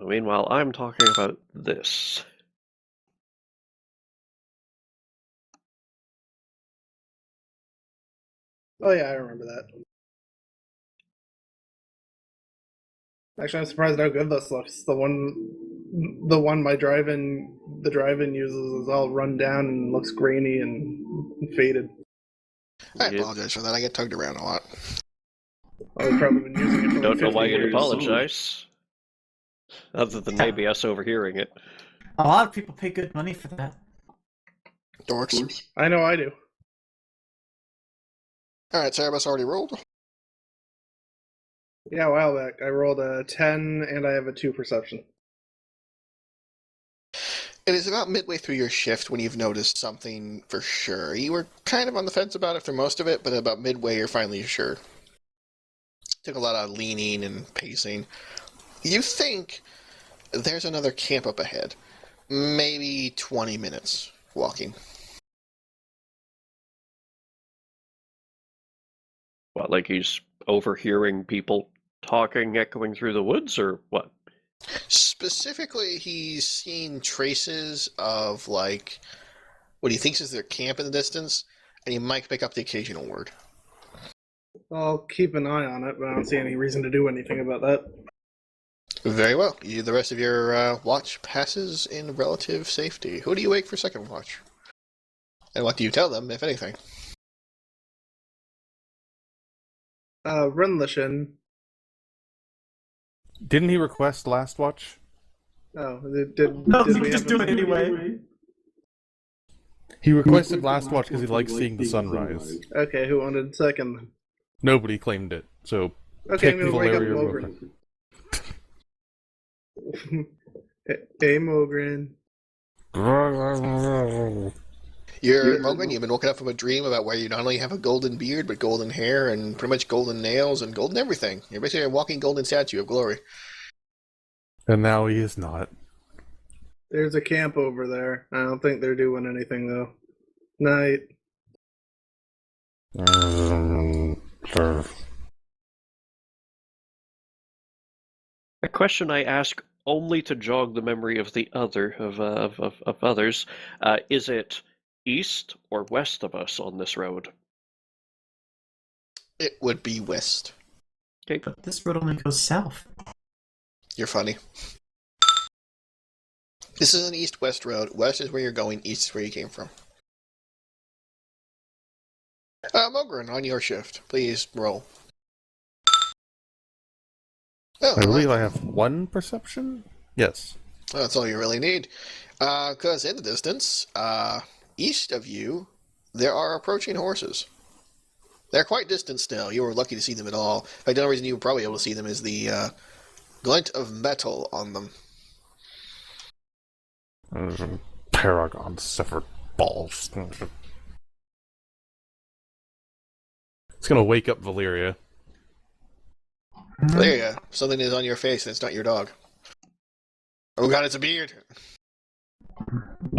Meanwhile, I'm talking about this. Oh yeah, I remember that. Actually, I'm surprised how good this looks. The one the drive-in uses is all run down and looks grainy and faded. I Yeah. apologize for that. I get tugged around a lot. Oh, we've probably been using it for Don't know 50 why you'd years. apologize. Other than maybe us overhearing it. A lot of people pay good money for that. Dorks. I know I do. Alright, Cerebus already rolled. Yeah, a while back. I rolled a 10 and I have a 2 perception. It is about midway through your shift when you've noticed something for sure. You were kind of on the fence about it for most of it, but about midway you're finally sure. Took a lot of leaning and pacing. You think there's another camp up ahead. Maybe 20 minutes walking. What, like he's overhearing people talking, echoing through the woods, or what? Specifically, he's seen traces of, like, what he thinks is their camp in the distance, and he might pick up the occasional word. I'll keep an eye on it, but I don't see any reason to do anything about that. Very well. The rest of your watch passes in relative safety. Who do you wake for second watch? And what do you tell them, if anything? Runlishin. Didn't he request last watch? Oh, No, did you we can just have do it anyway. He requested last watch because he likes seeing the sunrise. Okay, who wanted second then? Nobody claimed it, so Okay, I'm pick gonna wake up Valeria Mogren. Hey, Mogren. You're Mogren, you've been woken up from a dream about where you not only have a golden beard, but golden hair, and pretty much golden nails, and golden everything. You're basically a walking golden statue of glory. And now he is not. There's a camp over there. I don't think they're doing anything though. Night. A question I ask only to jog the memory of the of others. Is it east or west of us on this road? It would be west. Okay. But this road only goes south. You're funny. This is an east-west road. West is where you're going, east is where you came from. Mogren, on your shift, please roll. Oh, I believe I have 1 perception? Yes. That's all you really need. Because in the distance, east of you, there are approaching horses. They're quite distant still. You were lucky to see them at all. In fact, the only reason you were probably able to see them is the glint of metal on them. Paragon severed balls. It's gonna wake up Valyria. There you go. Something is on your face and it's not your dog. Oh god, it's a beard!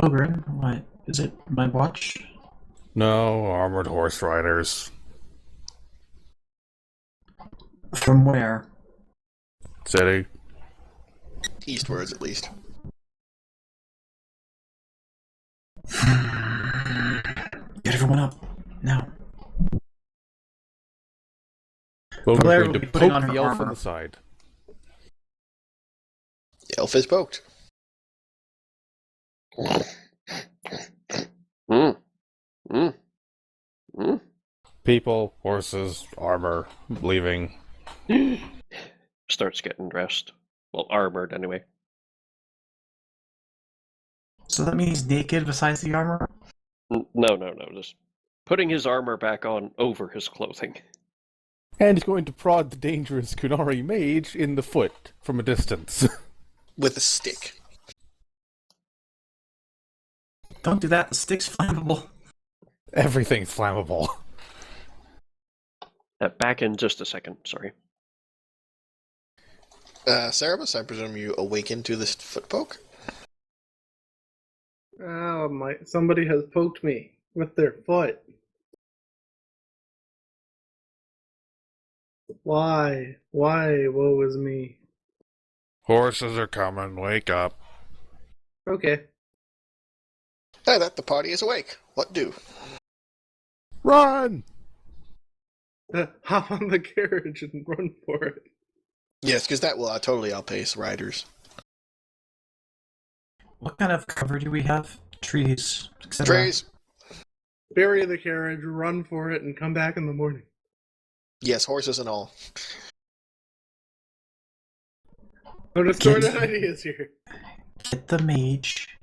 Ogren, what? Is it my watch? No, armored horse riders. From where? City. Eastwards, at least. Get everyone up. Now. Well, we're Valyria going will to be putting poke on her the elf armor. on the side. The elf is poked. Mm. Mm. Mm. People, horses, armor, leaving. Starts getting dressed. Well, armored anyway. So that means naked besides the armor? No. Just putting his armor back on over his clothing. And he's going to prod the dangerous Kunari mage in the foot from a distance. With a stick. Don't do that, the stick's flammable. Everything's flammable. Back in just a second, sorry. Cerebus, I presume you awaken to this foot poke? Oh, somebody has poked me with their foot. Why? Why? Woe is me. Horses are coming, wake up. Okay. Hey, that the party is awake. What do? Run! Hop on the carriage and run for it. Yes, because that will totally outpace riders. What kind of cover do we have? Trees, etc. Trees! Bury the carriage, run for it, and come back in the morning. Yes, horses and all. No distorted ideas here. Get the mage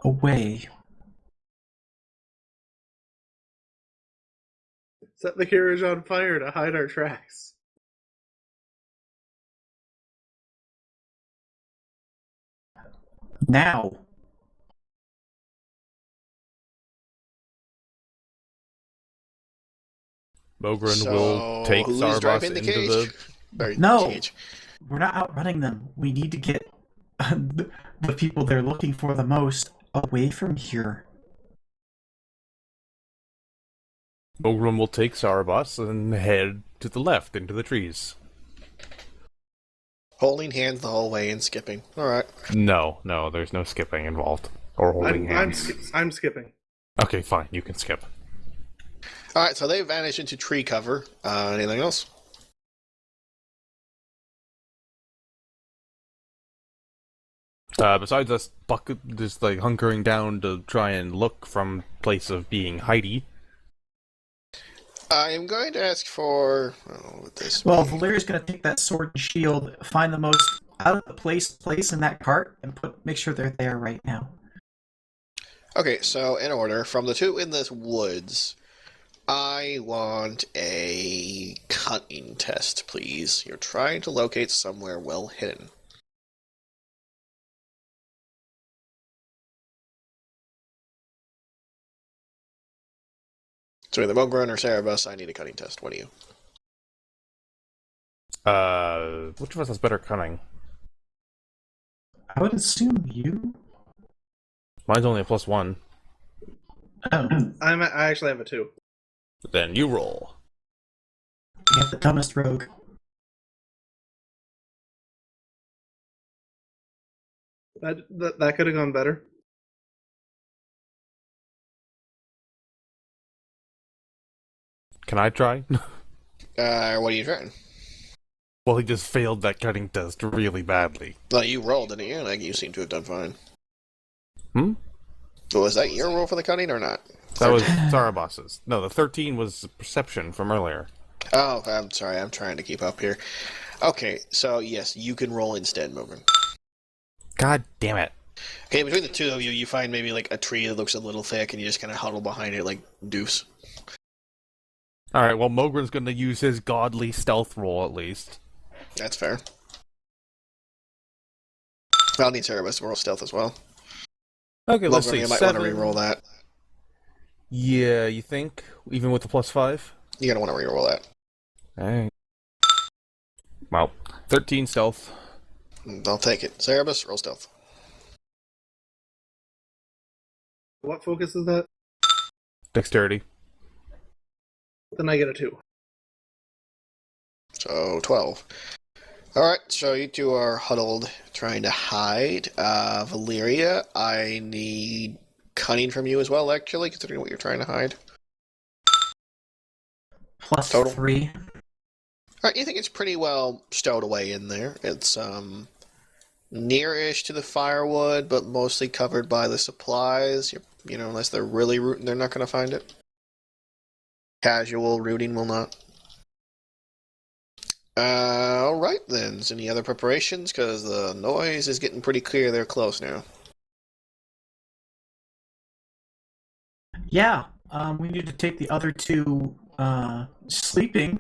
away. Set the carriage on fire to hide our tracks. Now. Mogren will take who is Sarbas driving the into cage? the... Or No. cage. We're not outrunning them. We need to get the people they're looking for the most away from here. Mogren will take Sarbas and head to the left into the trees. Holding hands the whole way and skipping. Alright. No, there's no skipping involved. Or holding hands. I'm skipping. Okay, fine, you can skip. Alright, so they vanished into tree cover. Anything else? Besides us just like hunkering down to try and look from place of being Heidi. I am going to ask for... Oh, what this Well, be? Valeria's going to take that sword and shield, find the most out of the place in that cart, and make sure they're there right now. Okay, so in order, from the two in this woods, I want a cunning test, please. You're trying to locate somewhere well hidden. So either Mogren or Cerebus, I need a cunning test. What do you? Which of us has better cunning? I would assume you? Mine's only a +1. Oh, I actually have a 2. Then you roll. you have the dumbest rogue. That could have gone better. Can I try? What are you trying? Well, he just failed that cutting test really badly. Well, you rolled, didn't you? Like, you seem to have done fine. Hmm? So was that your roll for the cunning or not? That was Sarabas's. No, the 13 was perception from earlier. Oh, I'm sorry. I'm trying to keep up here. Okay, so yes, you can roll instead, Mogren. God damn it. Okay, between the two of you, you find maybe like a tree that looks a little thick, and you just kind of huddle behind it like Deuce. All right. Well, Mogren's going to use his godly stealth roll at least. That's fair. I'll need Cerebus to roll stealth as well. Okay, let's Mogren, see. you might 7. want to re-roll that. Yeah, you think? Even with the +5? You're going to want to re-roll that. Alright. Wow. 13 stealth. I'll take it. Cerebus, roll stealth. What focus is that? Dexterity. Then I get a 2. So, 12. Alright, so you two are huddled, trying to hide. Valeria, I need cunning from you as well, actually, considering what you're trying to hide. Plus Total. 3. Alright, you think it's pretty well stowed away in there. It's, near-ish to the firewood, but mostly covered by the supplies. You know, unless they're really rooting, they're not going to find it. Casual rooting will not. Alright then. Is any other preparations? Because the noise is getting pretty clear they're close now. Yeah, we need to take the other 2 sleeping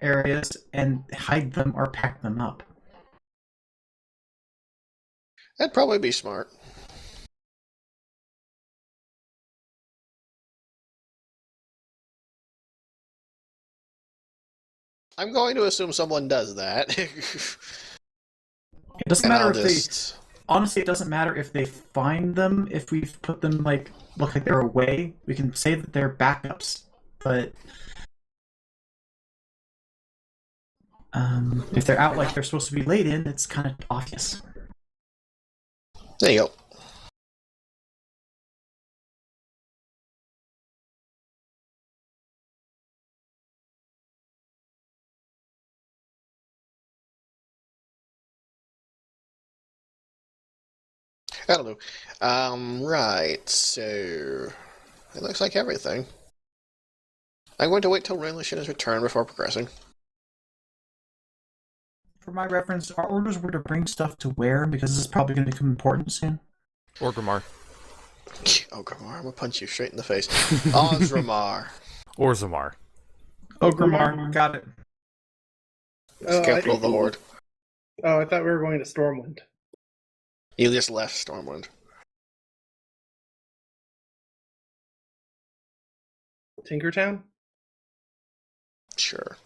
areas and hide them or pack them up. That'd probably be smart. I'm going to assume someone does that. It doesn't matter if they... Honestly, it doesn't matter if they find them. If we put them, like, look like they're away, we can say that they're backups. But... if they're out like they're supposed to be laid in, it's kind of obvious. There you go. That'll do. Right, so... It looks like everything. I'm going to wait till Renlish has returned before progressing. For my reference, our orders were to bring stuff to wear, because this is probably going to become important soon. Orgrimmar. Oh, Grimar, I'm gonna punch you straight in the face. Ozramar. Orzammar. Ogrimmar, got it. Capital of the Horde. Oh, I thought we were going to Stormwind. You just left Stormwind. Tinkertown? Sure.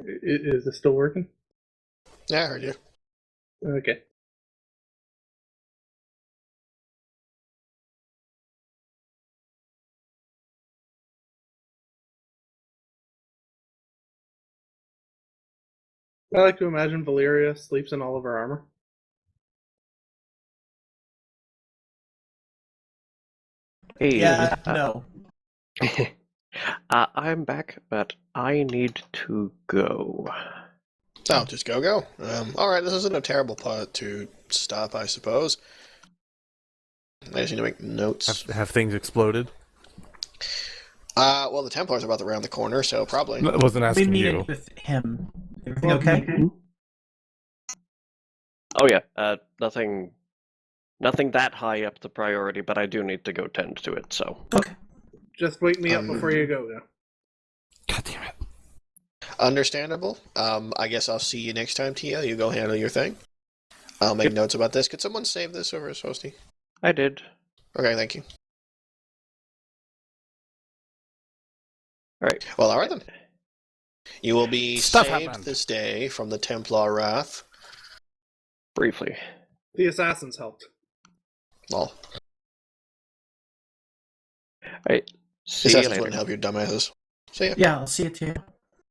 Is this still working? Yeah, I heard you. Okay. I like to imagine Valeria sleeps in all of her armor. Hey, Yeah, no. I'm back, but I need to go. Oh, just go. Alright, this isn't a terrible part to stop, I suppose. I just need to make notes. Have things exploded? Well, the Templars are about to round the corner, so probably. I wasn't We asking meeted you. with him. Everything okay? Oh yeah, nothing that high up the priority, but I do need to go tend to it, so. Okay. Just wake me up before you go, now. God damn it. Understandable. I guess I'll see you next time, Tia. You go handle your thing. I'll make notes about this. Could someone save this over as hosty? I did. Okay, thank you. Alright. Well, alright then. You will be Stuff saved happened. this day from the Templar wrath. Briefly. The assassins helped. Well, Alright. See you Assassins later. wouldn't help your dumbasses. See ya. Yeah, I'll see you too.